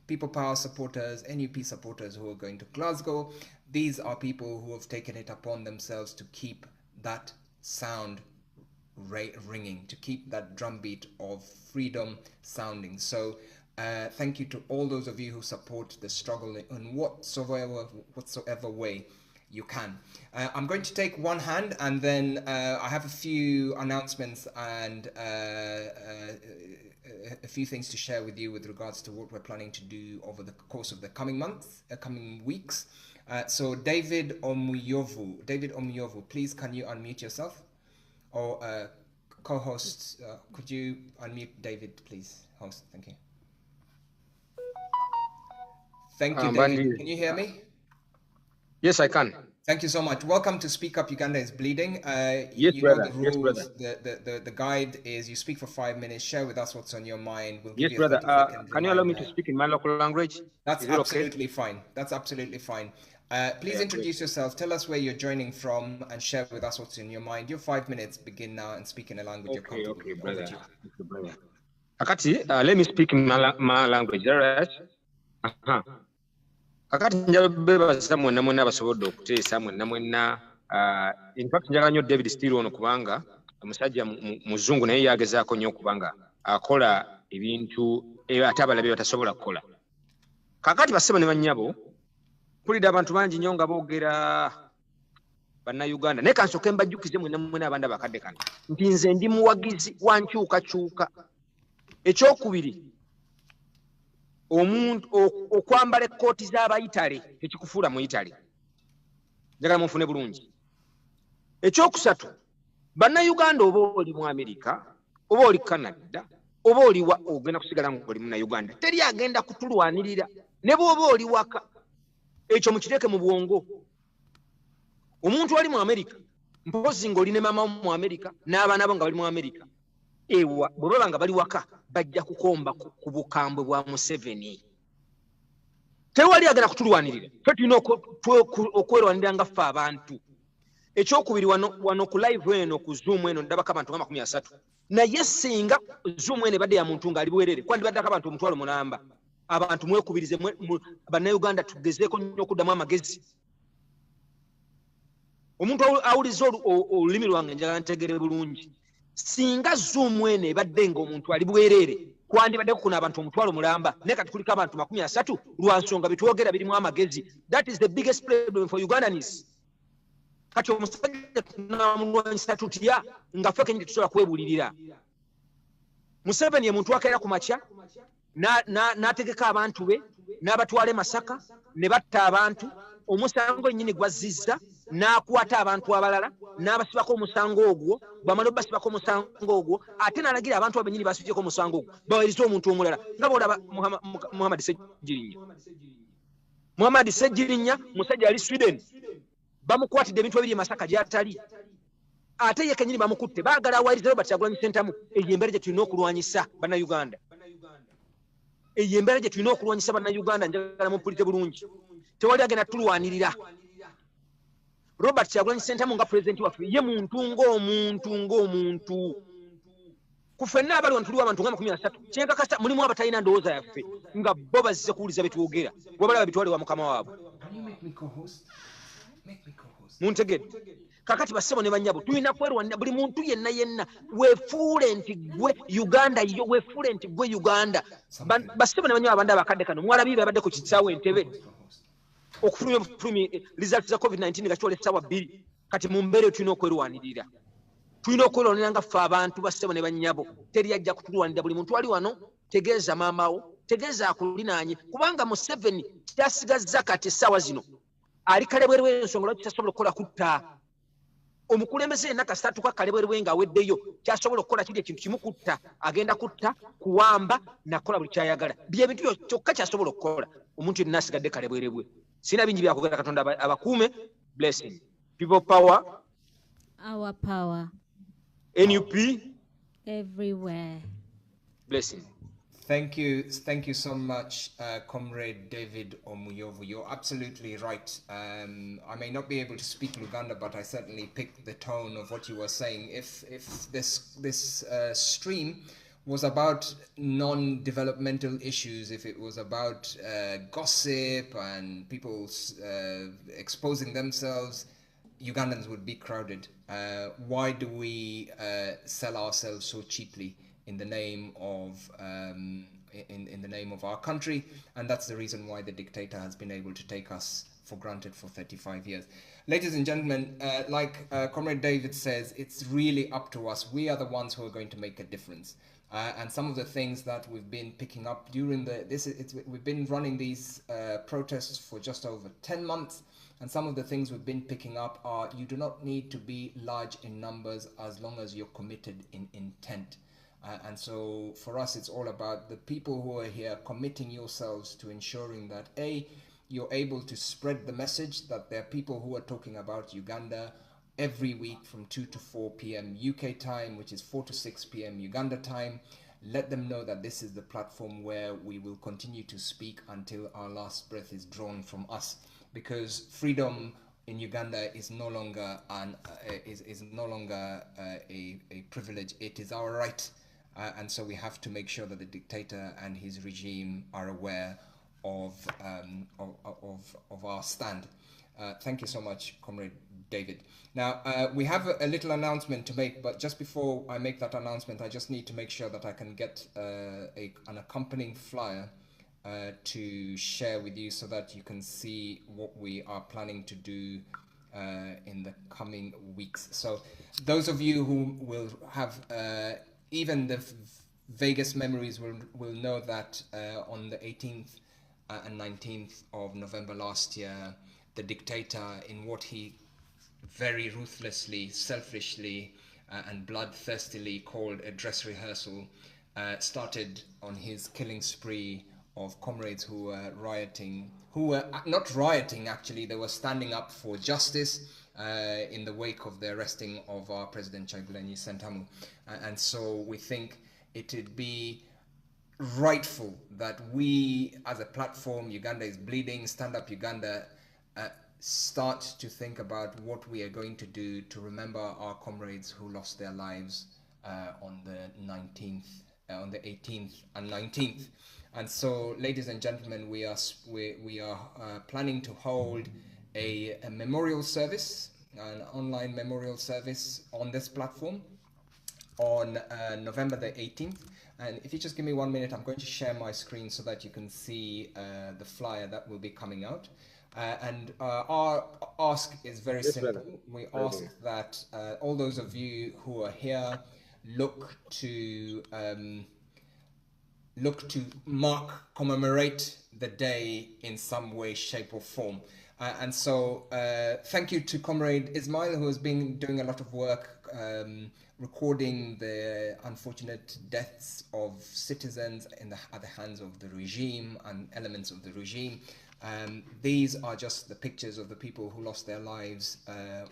People Power supporters, NUP supporters who are going to Glasgow. These are people who have taken it upon themselves to keep that sound ringing, to keep that drumbeat of freedom sounding. So thank you to all those of you who support the struggle in whatsoever way you can. I'm going to take one hand, and then I have a few announcements and a few things to share with you with regards to what we're planning to do over the course of the coming months, coming weeks. So David Omuyovu, please can you unmute yourself? Or co-host, could you unmute David, please? Host, thank you. Thank you, David. Can you hear me? Yes, I can. Thank you so much. Welcome to Speak Up Uganda is Bleeding. Yes, brother. The rules, yes, brother. The guide is you speak for 5 minutes, share with us what's on your mind. We'll yes, give you brother. Can you allow me to speak in my local language? That's absolutely fine. That's absolutely fine. Please introduce yourself. Tell us where you're joining from and share with us what's in your mind. Your 5 minutes begin now and speak in a language you're comfortable with. Okay, brother. Okay, brother. Akati, let me speak in my language. All right? Akati njalo beba samwe namwe nabasobodde okuteesa mwenna mwenna in fact njagala nnyo David Steele ono kubanga omusajja muzungu naye yagezaako nnyo okubanga akola ebintu ate abalabi batasobola kukola. Kakati basebo ne bannyabo mpulidde abantu bangi nnyo nga boogera bannayuganda naye kansooke mbajjukize mwenna mwenna abandi abakadde kano nti nze ndi muwagizi wa nkyukakyuka. Ekyokubiri, omuntu okwambala ekkooti z'Abayitale tekikufuula mu Itale. Njagala munfune bulungi. Ekyokusatu, bannayuganda oba oli mu Amerika, oba oli Canada, oba oli ogenda kusigala ng'oli munnayuganda, teri agenda kutulwanirira. Ne bw'oba oli waka, ekyo mukiteeke mu bwongo. Omuntu ali mu Amerika, mpozi ng'oli ne maama mu Amerika, n'abaana bo nga bali mu Amerika, ewa bwe baba nga bali waka bajja kukomba ku bukambwe bwa Museveni. Tewali agenda kutulwanirira. Ffe tulina okwerwanirira nga ffe abantu. Ekyokubiri wano ku live eno ku Zoom eno ndabako abantu nga 30. Naye singa Zoom eno ebadde ya muntu ng'ali bwerere kwandibaddeko abantu omutwalo mulamba. Abantu mwekubirize bannayuganda tugezeeko nnyo okuddamu amagezi. Omuntu awuliza olulimi lwange njagala ntegere bulungi. Singa Zoom eno ebadde ng'omuntu ali bwerere kwandibaddeko kuno abantu omutwalo mulamba naye kati kuliko abantu 30 lwa nsonga bitwogera birimu amagezi. That is the biggest problem for Ugandans. Kati omusajja tunamulwanyisa tutya nga ffe kenyini tusobola kwebulirira. Museveni ye muntu akeera ku makya n'ategeka abantu be n'abatwala Masaka ne batta abantu. Omusango ennyini gwazizza n'akwata abantu abalala n'abasibako omusango ogwo. Bamala basibako omusango ogwo ate n'alagira abantu abennyini basibyeko omusango ogwo bawerize omuntu omulala nga bw'olaba Muhammad Ssejjirinya. Muhammad Ssejjirinya musajja ali Sweden bamukwatidde ebintu ebiri Masaka gy'atali ate ye kennyini bamukutte baagala awayirize Robert Kyagulanyi Ssentamu. Eyo embeera gye tulina okulwanyisa bannayuganda. Eyo embeera gye tulina okulwanyisa bannayuganda. Njagala mumpulire bulungi. Tewali agenda tulwanirira. Robert Kyagulanyi Ssentamu nga pulezidenti waffe ye muntu ng'omuntu. Ku ffenna abali wano tuliwo abantu nga 30. Kyenkakasa mulimu abatalina ndowooza yaffe nga bo bazze kuwuliza betwogera wabalaba bitwale wa mukama waabwe. Muntegedde. Kakati bassebo ne bannyabo tulina kwerwanira buli muntu yenna weefuule nti gwe Uganda yo weefuule nti gwe Uganda. Bassebo ne bannyabo abandi abakadde kano mwalabire babadde ku kisaawe Entebbe okufulumya results za COVID-19 nga kitwala essaawa 2. Kati mu mbeera tulina okwerwanirira. Tulina okwerwanirira nga ffe abantu bassebo ne bannyabo. Teri ajja kutulwanirira. Buli muntu ali wano tegeeza maamawo, tegeeza akulinaanye kubanga Museveni kyasigazza kati essaawa zino ali kale bweru ensonga lwaki tasobola okukola kutta. omukulembeze yenna kasita atuuka kalebwerwe nga aweddeyo kyasobola okukola kiri ekintu kimu kutta agenda kutta kuwamba nakola buli kyayagala byebintu kyokka kyasobola okukola omuntu yenna asigadde kalebwerebwe sina bingi byakugera katonda abakuume blessing people power our power NUP everywhere blessing. Thank you so much, Comrade David Omuyovu. You're absolutely right. I may not be able to speak Luganda, but I certainly picked the tone of what you were saying. If this stream was about non-developmental issues, if it was about gossip and people exposing themselves, Ugandans would be crowded. Why do we sell ourselves so cheaply in the name of in the name of our country? And that's the reason why the dictator has been able to take us for granted for 35 years. Ladies and gentlemen, like Comrade David says, it's really up to us. We are the ones who are going to make a difference. And some of the things that we've been picking up during we've been running these protests for just over 10 months. And some of the things we've been picking up are you do not need to be large in numbers as long as you're committed in intent. And so for us, it's all about the people who are here committing yourselves to ensuring that A, you're able to spread the message that there are people who are talking about Uganda every week from 2 to 4 p.m. UK time, which is 4 to 6 p.m. Uganda time. Let them know that this is the platform where we will continue to speak until our last breath is drawn from us, because freedom in Uganda is no longer a privilege. It is our right. And so we have to make sure that the dictator and his regime are aware of our stand. Thank you so much, Comrade David. Now, we have a little announcement to make, but just before I make that announcement, I just need to make sure that I can get an accompanying flyer to share with you so that you can see what we are planning to do in the coming weeks. So those of you who will have even the vaguest memories will know that on the 18th and 19th of November last year, the dictator, in what he very ruthlessly, selfishly, and bloodthirstily called a dress rehearsal, started on his killing spree of comrades who were rioting, who were not rioting actually, they were standing up for justice in the wake of the arresting of our President Kyagulanyi Ssentamu. And so we think it would be rightful that we as a platform, Uganda is Bleeding, Stand Up Uganda, start to think about what we are going to do to remember our comrades who lost their lives on the 19th, on the 18th and 19th. And so, ladies and gentlemen, we are planning to hold a memorial service, an online memorial service on this platform on November the 18th. And if you just give me 1 minute, I'm going to share my screen so that you can see the flyer that will be coming out. And our ask is very simple. We ask that all those of you who are here look to commemorate the day in some way, shape or form. And so thank you to Comrade Ismail, who has been doing a lot of work recording the unfortunate deaths of citizens at the hands of the regime and elements of the regime. These are just the pictures of the people who lost their lives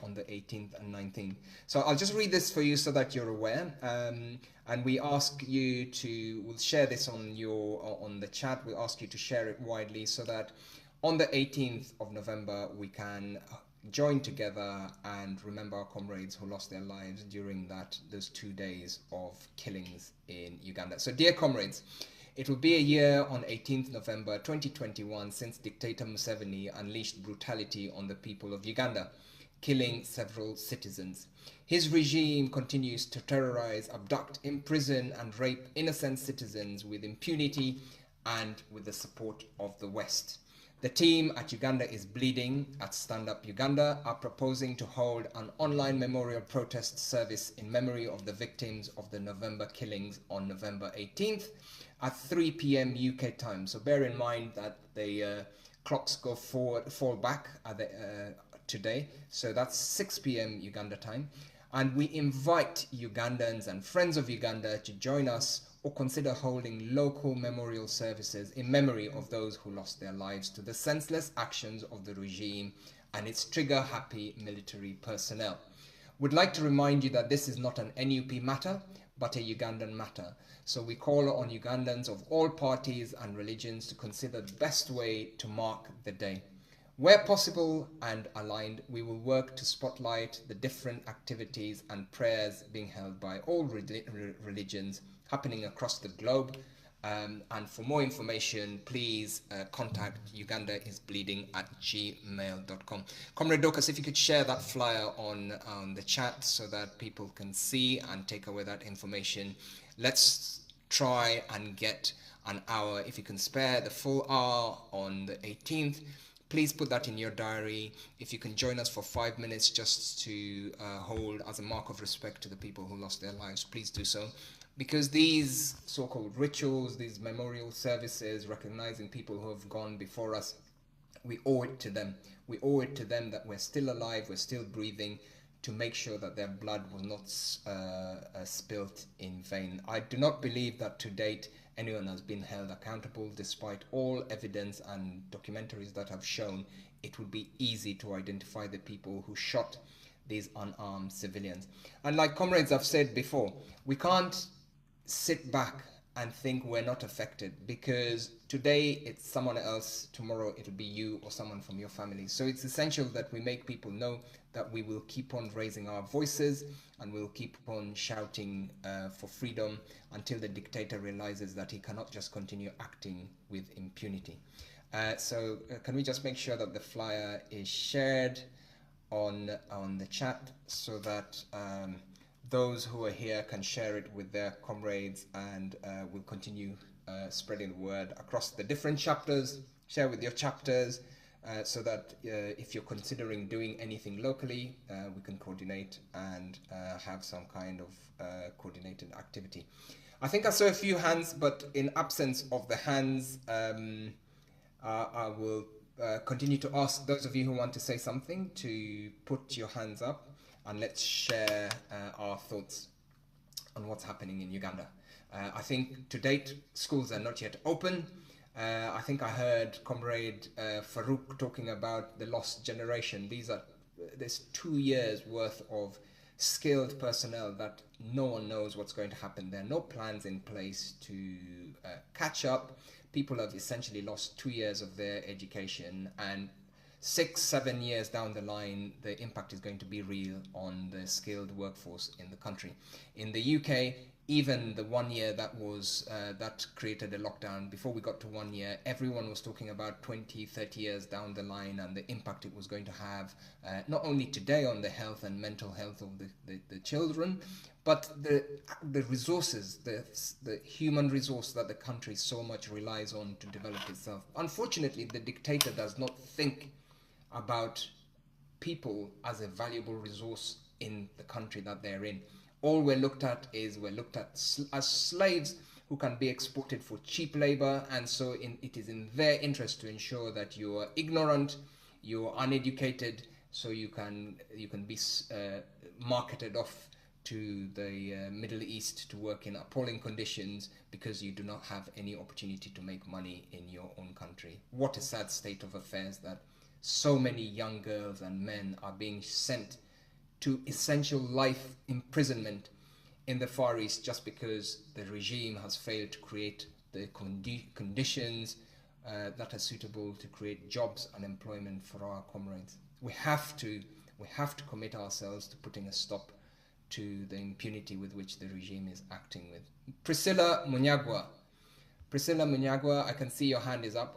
on the 18th and 19th. So I'll just read this for you so that you're aware. And we ask you to, we'll share this on the chat. We ask you to share it widely so that on the 18th of November, we can join together and remember our comrades who lost their lives during those 2 days of killings in Uganda. So dear comrades, it will be a year on 18th November 2021 since dictator Museveni unleashed brutality on the people of Uganda, killing several citizens. His regime continues to terrorize, abduct, imprison and rape innocent citizens with impunity and with the support of the West. The team at Uganda is Bleeding at Stand Up Uganda are proposing to hold an online memorial protest service in memory of the victims of the November killings on November 18th at 3 p.m. UK time. So bear in mind that the clocks fall back today. So that's 6 p.m. Uganda time. And we invite Ugandans and friends of Uganda to join us or consider holding local memorial services in memory of those who lost their lives to the senseless actions of the regime and its trigger-happy military personnel. We'd like to remind you that this is not an NUP matter, but a Ugandan matter. So we call on Ugandans of all parties and religions to consider the best way to mark the day. Where possible and aligned, we will work to spotlight the different activities and prayers being held by all religions happening across the globe. And for more information, please contact ugandaisbleeding@gmail.com. Comrade Dorcas, if you could share that flyer on the chat so that people can see and take away that information. Let's try and get an hour, if you can spare the full hour on the 18th. Please put that in your diary. If you can join us for 5 minutes just to hold as a mark of respect to the people who lost their lives, please do so. Because these so-called rituals, these memorial services, recognizing people who have gone before us, we owe it to them. We owe it to them that we're still alive, we're still breathing, to make sure that their blood was not spilt in vain. I do not believe that to date anyone has been held accountable, despite all evidence and documentaries that have shown it would be easy to identify the people who shot these unarmed civilians. And like comrades have said before, we can't sit back and think we're not affected, because today it's someone else, tomorrow it'll be you or someone from your family. So it's essential that we make people know that we will keep on raising our voices and we'll keep on shouting for freedom until the dictator realizes that he cannot just continue acting with impunity. So can we just make sure that the flyer is shared on the chat so that those who are here can share it with their comrades, and we'll continue spreading the word across the different chapters. Share with your chapters so that if you're considering doing anything locally, we can coordinate and have some kind of coordinated activity. I think I saw a few hands, but in absence of the hands, I will continue to ask those of you who want to say something to put your hands up, and let's share our thoughts on what's happening in Uganda. I think to date, schools are not yet open. I think I heard Comrade Farouk talking about the lost generation. There's 2 years worth of skilled personnel that no one knows what's going to happen. There are no plans in place to catch up. People have essentially lost 2 years of their education, and 6-7 years down the line, the impact is going to be real on the skilled workforce in the country. In the UK, even the 1 year that was that created a lockdown, before we got to 1 year, everyone was talking about 20-30 years down the line and the impact it was going to have, not only today on the health and mental health of the children, but the resources, the human resource that the country so much relies on to develop itself. Unfortunately, the dictator does not think about people as a valuable resource in the country that they're in. All we're looked at as slaves who can be exported for cheap labor, and so it is in their interest to ensure that you are ignorant, you are uneducated, so you can be marketed off to the Middle East to work in appalling conditions because you do not have any opportunity to make money in your own country. What a sad state of affairs that so many young girls and men are being sent to essential life imprisonment in the Far East just because the regime has failed to create the conditions that are suitable to create jobs and employment for our comrades. We have to commit ourselves to putting a stop to the impunity with which the regime is acting with. Priscilla Munyagwa, I can see your hand is up.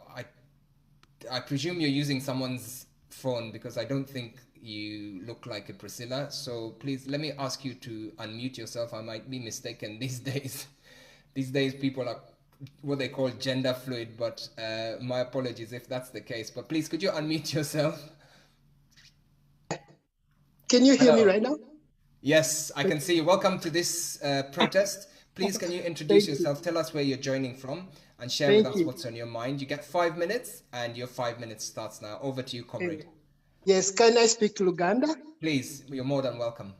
I presume you're using someone's phone because I don't think you look like a Priscilla. So please let me ask you to unmute yourself. I might be mistaken these days. These days people are what they call gender fluid, but my apologies if that's the case. But please, could you unmute yourself? Can you hear me right now? Yes, I can see you. Welcome to this protest. Please, can you introduce yourself? Tell us where you're joining from and share with us what's on your mind. You get 5 minutes and your 5 minutes starts now. Over to you, comrade. Yes, can I speak to Uganda? Please, you're more than welcome.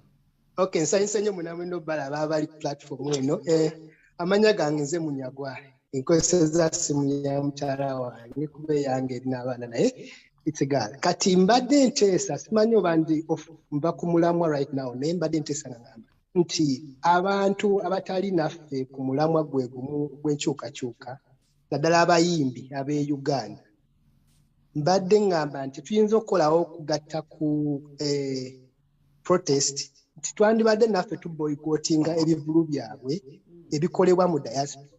Okay, nsanyusa nnyo munamwino bbala ababali platform eno. Amanya gange nze Munyagwa. Enkozesa simu ya mukyala wange kuba yange n'abaana naye it's a girl. Kati mbadde nteesa simanyi oba nva ku mulamwa right now naye mbadde nteesa ngamba nti abantu abatali naffe ku mulamwa gwe gumu gw'enkyukakyuka naddala abayimbi ab'e Uganda mbadde ngamba nti tuyinza okukolawo okugatta ku protest nti twandibadde naffe tuboycottinga ebivulu byabwe ebikolebwa mu diaspora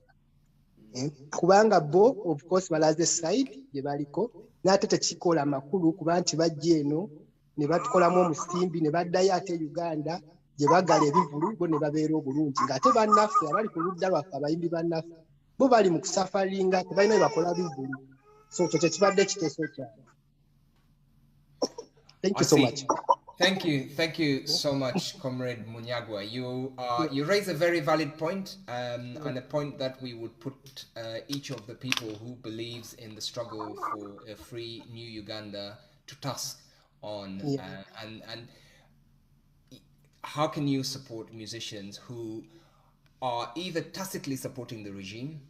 kubanga bo of course balaze side gye baliko n'ate tekikola amakulu kuba nti bajja eno ne batukolamu omusimbi ne baddayo ate Uganda gye bagala ebivulu bo ne babeera obulungi ng'ate bannaffe abali ku ludda lwaffe abayimbi bannaffe bo bali mu kusafaringa tebalina bye bakola bivulu so ekyo kyekibadde kiteeso kyabwe. Thank you so much. Thank you so much, Comrade Munyagwa. You raise a very valid point, and a point that we would put each of the people who believes in the struggle for a free new Uganda to task on. And how can you support musicians who are either tacitly supporting the regime,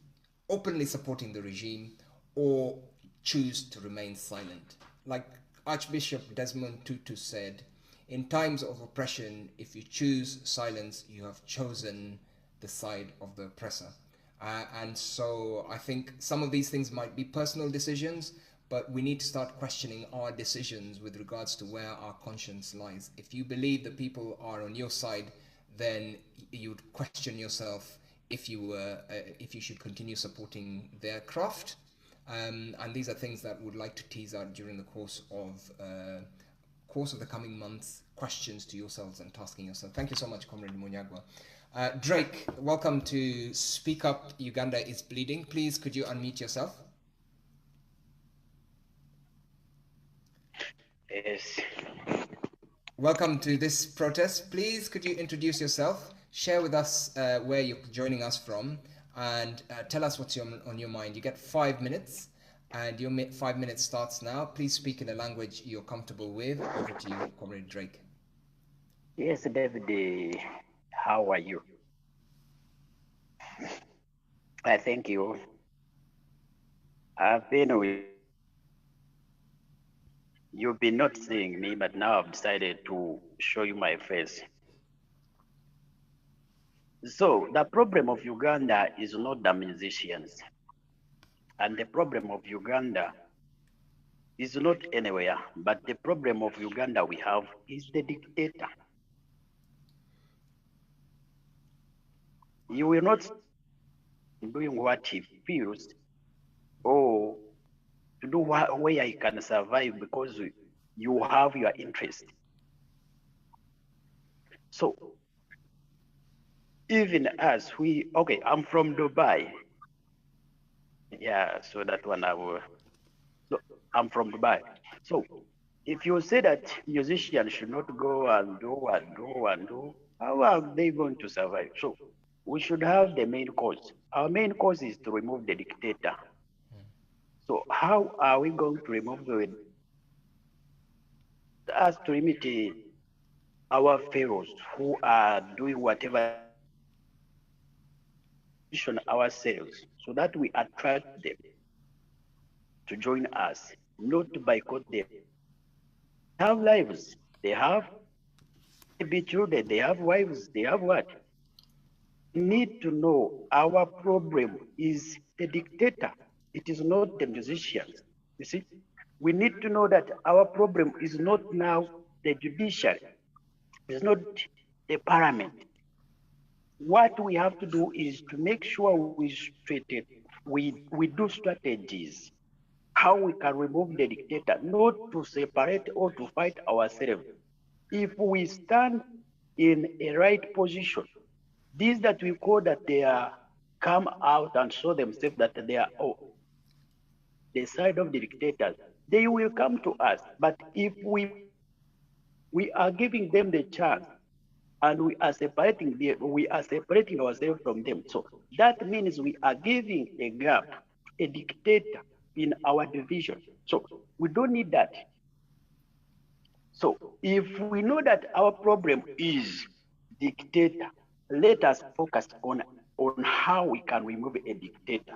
openly supporting the regime, or choose to remain silent? Like Archbishop Desmond Tutu said, in times of oppression, if you choose silence, you have chosen the side of the oppressor. And so I think some of these things might be personal decisions, but we need to start questioning our decisions with regards to where our conscience lies. If you believe that people are on your side, then you would question yourself if you should continue supporting their craft. And these are things that we'd like to tease out during the course of the coming months, questions to yourselves and tasking yourself. Thank you so much, Comrade Munyagwa. Drake, welcome to Speak Up Uganda is Bleeding. Please, could you unmute yourself? Yes. Welcome to this protest. Please, could you introduce yourself, share with us where you're joining us from, and tell us what's on your mind. You get 5 minutes. And your 5 minutes starts now. Please speak in a language you're comfortable with. Over to you, Comrade Drake. Yes, David, how are you? I thank you. I've been with you've been not seeing me, but now I've decided to show you my face. So the problem of Uganda is not the musicians. And the problem of Uganda is not anywhere, but the problem of Uganda we have is the dictator. You will not doing what he feels or to do where he can survive because you have your interest. So even as okay, I'm from Dubai. Yeah, so that one I'm from Dubai. So if you say that musicians should not go and do, how are they going to survive? So we should have the main cause. Our main cause is to remove the dictator. So how are we going to remove us to limit our pharaohs who are doing whatever ourselves so that we attract them to join us, not to boycott them. They have lives, they have children, they have wives, they have what? We need to know our problem is the dictator. It is not the musicians. You see, we need to know that our problem is not now the judiciary. It's not the parliament. What we have to do is to make sure we do strategies, how we can remove the dictator, not to separate or to fight ourselves. If we stand in a right position, these that we call that they are come out and show themselves that they are the side of the dictators, they will come to us. But if we are giving them the chance and we are separating ourselves from them, so that means we are giving a gap, a dictator in our division. So we don't need that. So if we know that our problem is dictator, let us focus on how we can remove a dictator.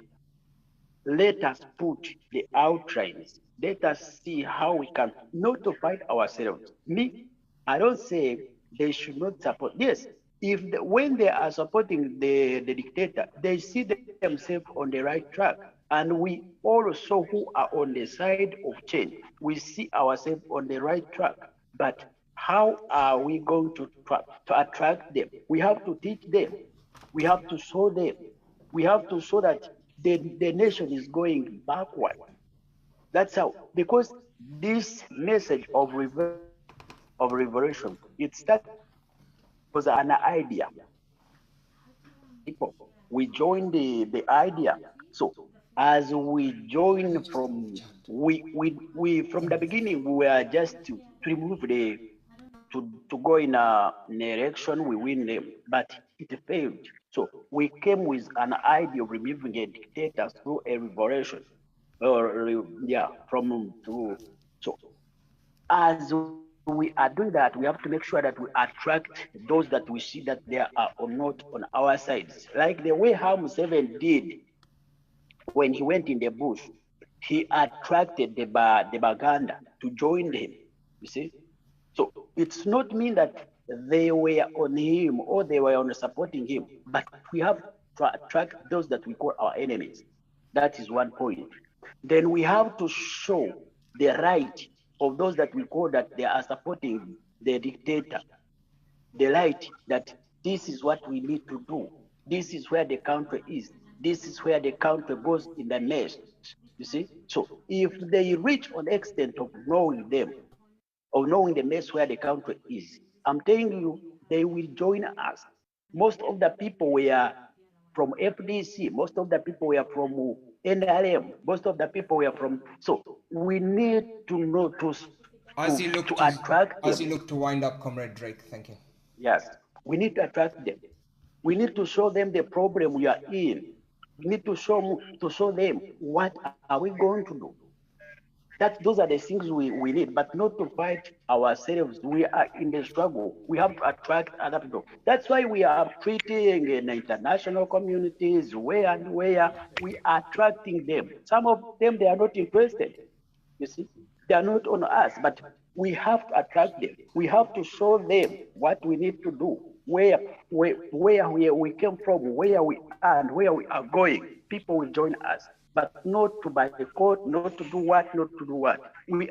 Let us put the outlines. Let us see how we can not to fight ourselves. Me, I don't say they should not support. Yes, if when they are supporting the dictator, they see themselves on the right track. And we also who are on the side of change, we see ourselves on the right track. But how are we going to attract them? We have to teach them. We have to show them. We have to show that the nation is going backward. That's how, because this message of revolution, it started was an idea. People, we joined the idea. So as we join from we from the beginning, we were just to remove to go in an election, we win them, but it failed. So we came with an idea of removing a dictator through a revolution, or from to. So as we are doing that, we have to make sure that we attract those that we see that they are not on our sides, like the way how Museveni did when he went in the bush. He attracted the Baganda to join him. You see. So it's not mean that they were on him or they were on supporting him, but we have to attract those that we call our enemies. That is one point. Then we have to show the right of those that we call that they are supporting the dictator, the right that this is what we need to do. This is where the country is. This is where the country goes in the mess. You see? So if they reach an extent of knowing them, or knowing the mess where the country is, I'm telling you, they will join us. Most of the people were from FDC, most of the people were from NRM, most of the people were from. So we need to know to attract them. As you look to wind up, Comrade Drake, thank you. Yes, we need to attract them. We need to show them the problem we are in. We need to show them what are we going to do. Those are the things we need, but not to fight ourselves. We are in the struggle. We have to attract other people. That's why we are treating in international communities where and where we are attracting them. Some of them, they are not interested. You see, they are not on us, but we have to attract them. We have to show them what we need to do, where we came from, where we are, and where we are going. People will join us, but not to boycott, not to do what, not to do what. We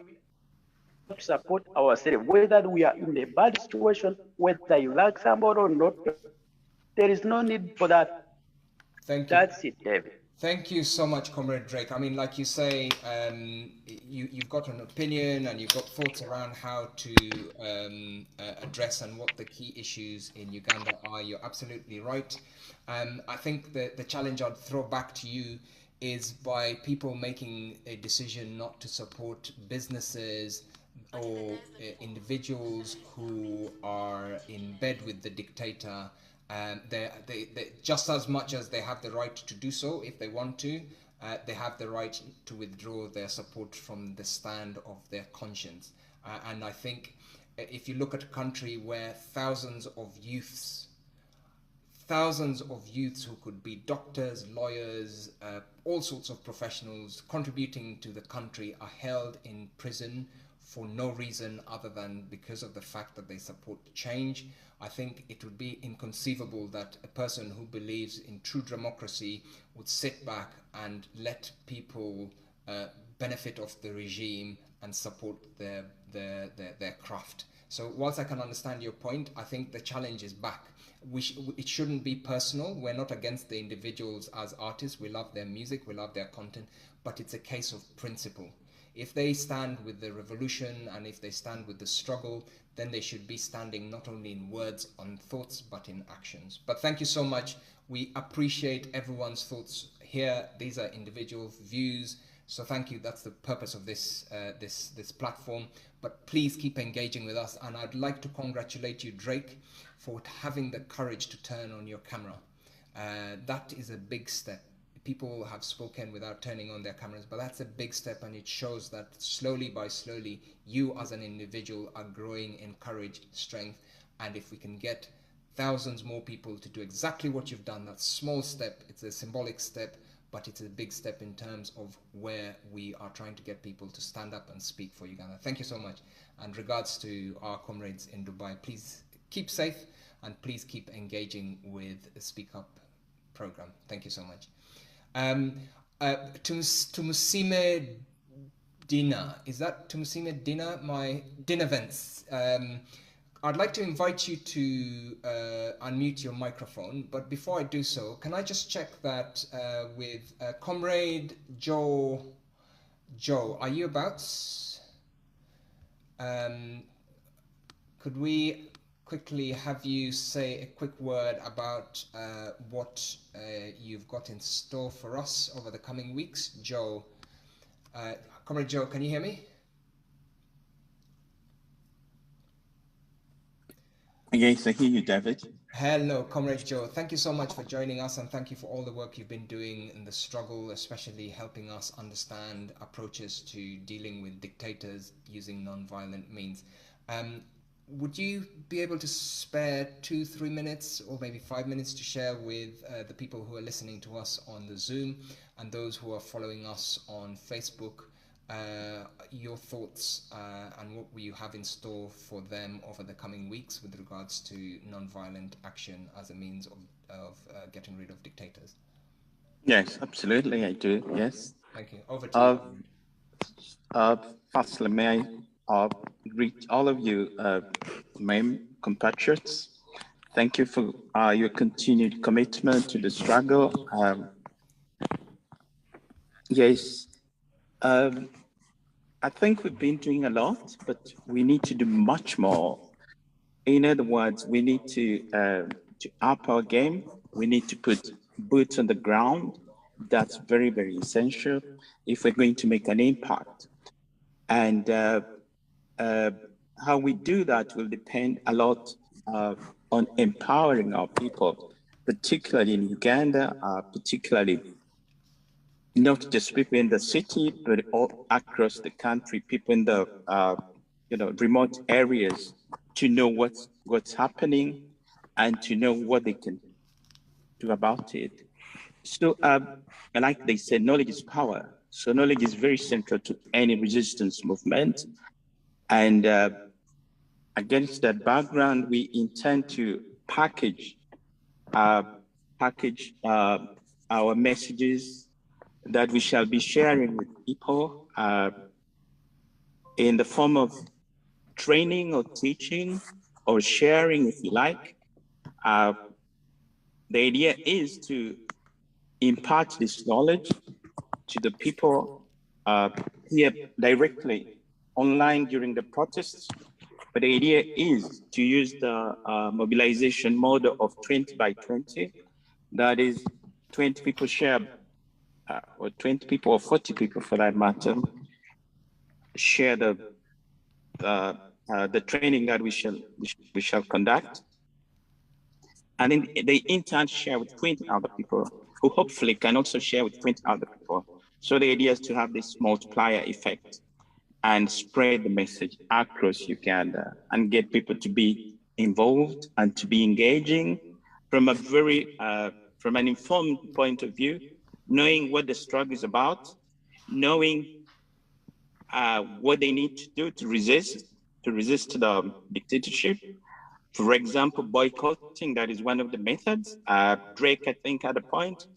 have to support ourselves, whether we are in a bad situation, whether you like somebody or not. There is no need for that. Thank you. That's it, David. Thank you so much, Comrade Drake. I mean, like you say, you've got an opinion and you've got thoughts around how to address and what the key issues in Uganda are. You're absolutely right. I think the challenge I'd throw back to you is by people making a decision not to support businesses or individuals who are in bed with the dictator. They just as much as they have the right to do so if they want to, they have the right to withdraw their support from the stand of their conscience. And I think if you look at a country where thousands of youths who could be doctors, lawyers, all sorts of professionals contributing to the country are held in prison for no reason other than because of the fact that they support change, I think it would be inconceivable that a person who believes in true democracy would sit back and let people benefit of the regime and support their craft. So whilst I can understand your point, I think the challenge is back. It shouldn't be personal. We're not against the individuals as artists. We love their music, we love their content, but it's a case of principle. If they stand with the revolution and if they stand with the struggle, then they should be standing not only in words and thoughts, but in actions. But thank you so much. We appreciate everyone's thoughts here. These are individual views. So thank you. That's the purpose of this this platform. But please keep engaging with us. And I'd like to congratulate you, Drake, for having the courage to turn on your camera. That is a big step. people have spoken without turning on their cameras, but that's a big step, and it shows that slowly by slowly, you as an individual are growing in courage, strength, and if we can get thousands more people to do exactly what you've done, that small step, it's a symbolic step, but it's a big step in terms of where we are trying to get people to stand up and speak for Uganda. Thank you so much. And regards to our comrades in Dubai, please keep safe and please keep engaging with the Speak Up program. Thank you so much. Tumusime Dina, is that Tumusime Dina? My Dina Vents. I'd like to invite you to unmute your microphone, but before I do so, can I just check that with Comrade Joe, are you about? Could we quickly have you say a quick word about what you've got in store for us over the coming weeks? Joe, Comrade Joe, can you hear me? Yes, I hear you, David. Hello, Comrade Joe. Thank you so much for joining us, and thank you for all the work you've been doing in the struggle, especially helping us understand approaches to dealing with dictators using non-violent means. Would you be able to spare 2-3 minutes or maybe 5 minutes to share with the people who are listening to us on the Zoom and those who are following us on Facebook, your thoughts and what you have in store for them over the coming weeks with regards to non-violent action as a means of getting rid of dictators? Yes, absolutely, I do, yes. Thank you. Over to you. Firstly, may I greet all of you, my compatriots. Thank you for your continued commitment to the struggle. Yes, I think we've been doing a lot, but we need to do much more. In other words, we need to up our game. We need to put boots on the ground. That's very, very essential if we're going to make an impact. And how we do that will depend a lot on empowering our people, particularly in Uganda, particularly not just people in the city, but all across the country, people in the remote areas, to know what's happening and to know what they can do about it. So, like they said, knowledge is power. So knowledge is very central to any resistance movement. And against that background, we intend to package our messages that we shall be sharing with people in the form of training or teaching or sharing, if you like. The idea is to impart this knowledge to the people here directly online during the protests. But the idea is to use the mobilization model of 20 by 20. That is 20 people share, or 20 people or 40 people for that matter, share the training that we shall conduct. And then they in turn share with 20 other people who hopefully can also share with 20 other people. So the idea is to have this multiplier effect and spread the message across Uganda and get people to be involved and to be engaging from a very, from an informed point of view, knowing what the struggle is about, knowing what they need to do to resist the dictatorship. For example, boycotting, that is one of the methods. Drake, I think, had a point.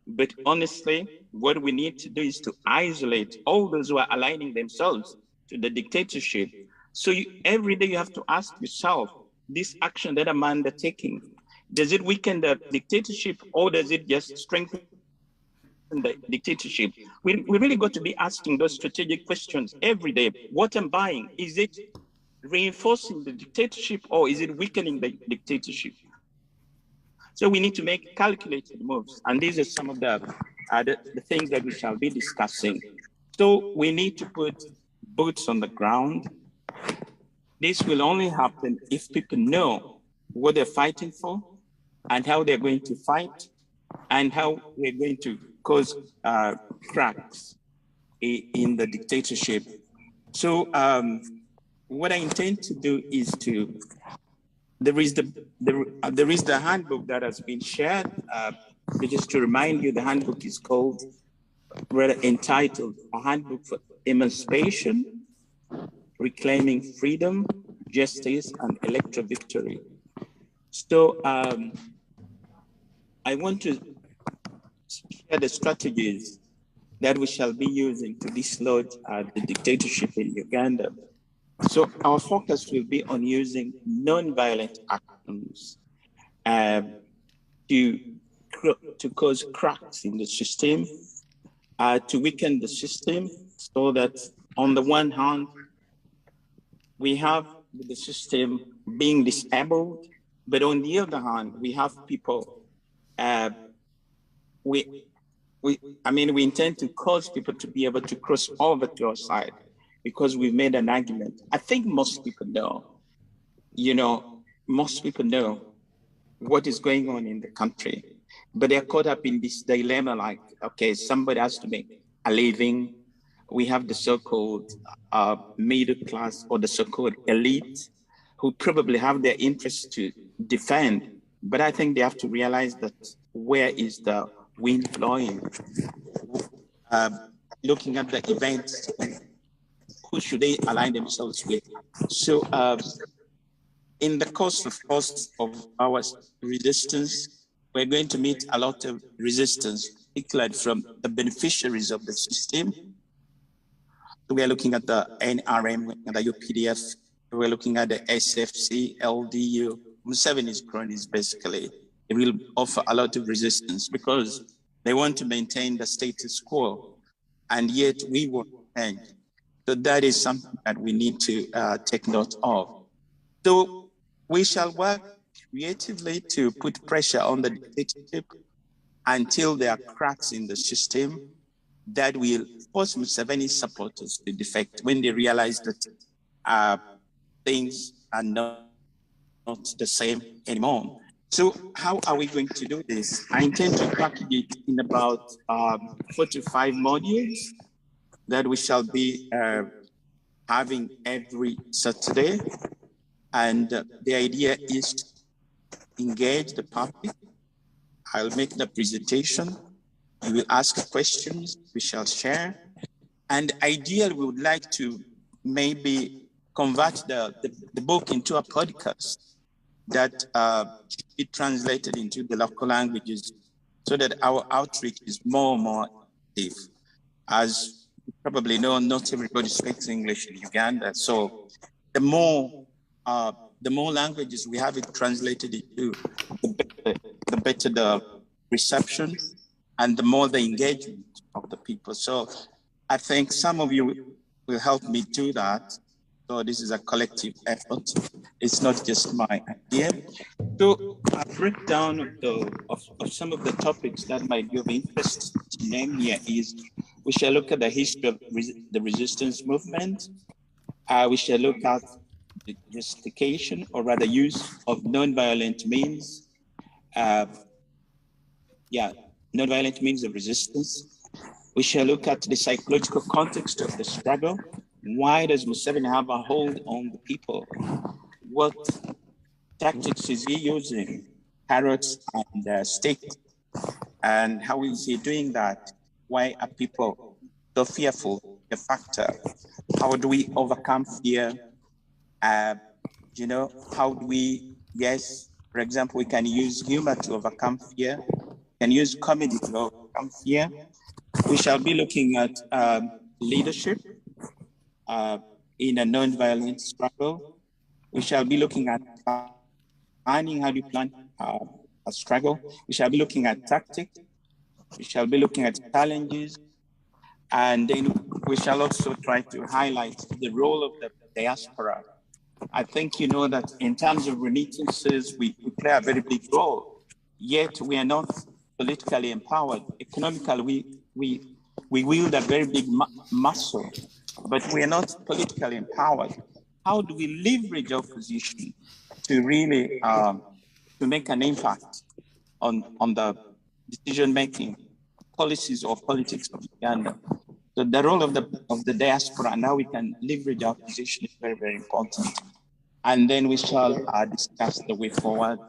But honestly, what we need to do is to isolate all those who are aligning themselves to the dictatorship. So every day you have to ask yourself, this action that I'm undertaking, does it weaken the dictatorship or does it just strengthen the dictatorship? We really got to be asking those strategic questions every day. What I'm buying, is it reinforcing the dictatorship or is it weakening the dictatorship? So we need to make calculated moves. And these are some of the things that we shall be discussing. So we need to put boots on the ground. This will only happen if people know what they're fighting for and how they're going to fight and how we're going to cause cracks in the dictatorship. So what I intend to do is to, there is the handbook that has been shared. Just to remind you, the handbook is called, entitled A Handbook for Emancipation, Reclaiming Freedom, Justice, and Electoral Victory. So I want to share the strategies that we shall be using to dislodge the dictatorship in Uganda. So our focus will be on using non-violent actions to cause cracks in the system, to weaken the system, so that on the one hand, we have the system being disabled, but on the other hand, we have people, we intend to cause people to be able to cross over to our side, because we've made an argument. I think most people know, most people know what is going on in the country, but they're caught up in this dilemma, like, okay, somebody has to make a living. We have the so-called middle class, or the so-called elite, who probably have their interests to defend, but I think they have to realize that where is the wind blowing? Looking at the events, who should they align themselves with? So in the course of our resistance, we're going to meet a lot of resistance, particularly from the beneficiaries of the system. We are looking at the NRM and the UPDF. We're looking at the SFC, LDU. Museveni's cronies, basically. It will offer a lot of resistance because they want to maintain the status quo, and yet we won't change. So that is something that we need to take note of. So we shall work creatively to put pressure on the dictatorship until there are cracks in the system that will force Museveni supporters to defect when they realize that things are not the same anymore. So how are we going to do this? I intend to package it in about 4 to 5 modules that we shall be having every Saturday. And the idea is to engage the public. I'll make the presentation. You will ask questions, we shall share. And ideally, we would like to maybe convert the book into a podcast that should be translated into the local languages, so that our outreach is more and more active. As you probably know, not everybody speaks English in Uganda. So the more languages we have it translated into, the better the reception and the more the engagement of the people. So I think some of you will help me do that. So this is a collective effort. It's not just my idea. So a breakdown of some of the topics that might be of interest to name here is, we shall look at the history of the resistance movement. We shall look at the justification, or rather use of non-violent means. Non-violent means of resistance. We shall look at the psychological context of the struggle. Why does Museveni have a hold on the people? What tactics is he using? Carrots and sticks. And how is he doing that? Why are people so fearful? The factor. How do we overcome fear? How do we, for example, we can use humor to overcome fear. We can use comedy to overcome fear. We shall be looking at leadership in a non-violent struggle. We shall be looking at planning, how do you plan a struggle. We shall be looking at tactics. We shall be looking at challenges. And then we shall also try to highlight the role of the diaspora. I think you know that in terms of remittances, we play a very big role, yet we are not politically empowered. Economically, we wield a very big muscle, but we are not politically empowered. How do we leverage our position to really to make an impact on the decision-making policies or politics of Uganda. So the role of the diaspora and how we can leverage our position is very, very important. And then we shall discuss the way forward,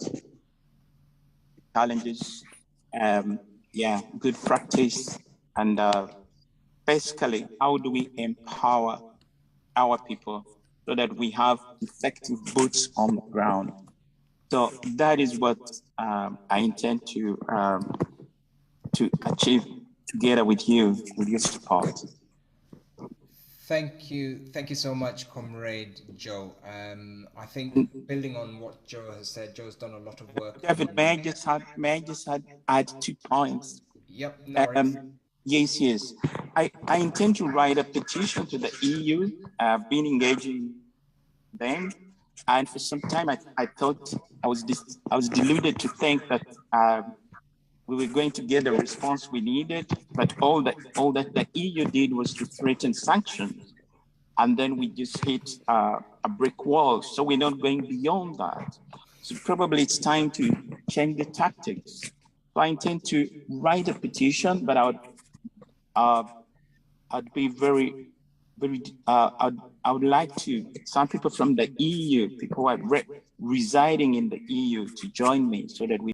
challenges, good practice, and basically, how do we empower our people so that we have effective boots on the ground? So that is what I intend to achieve together with you, with your support. Thank you so much, Comrade Joe. I think building on what Joe has said, Joe's done a lot of work. David, may I just add 2 points? Yep. No Yes. I intend to write a petition to the EU. I've been engaging them, and for some time I thought I was deluded to think that we were going to get the response we needed, but all that the EU did was to threaten sanctions, and then we just hit a brick wall. So we're not going beyond that. So probably it's time to change the tactics. So I intend to write a petition, but I'd be very, I would like some people from the EU, people who are residing in the EU, to join me so that we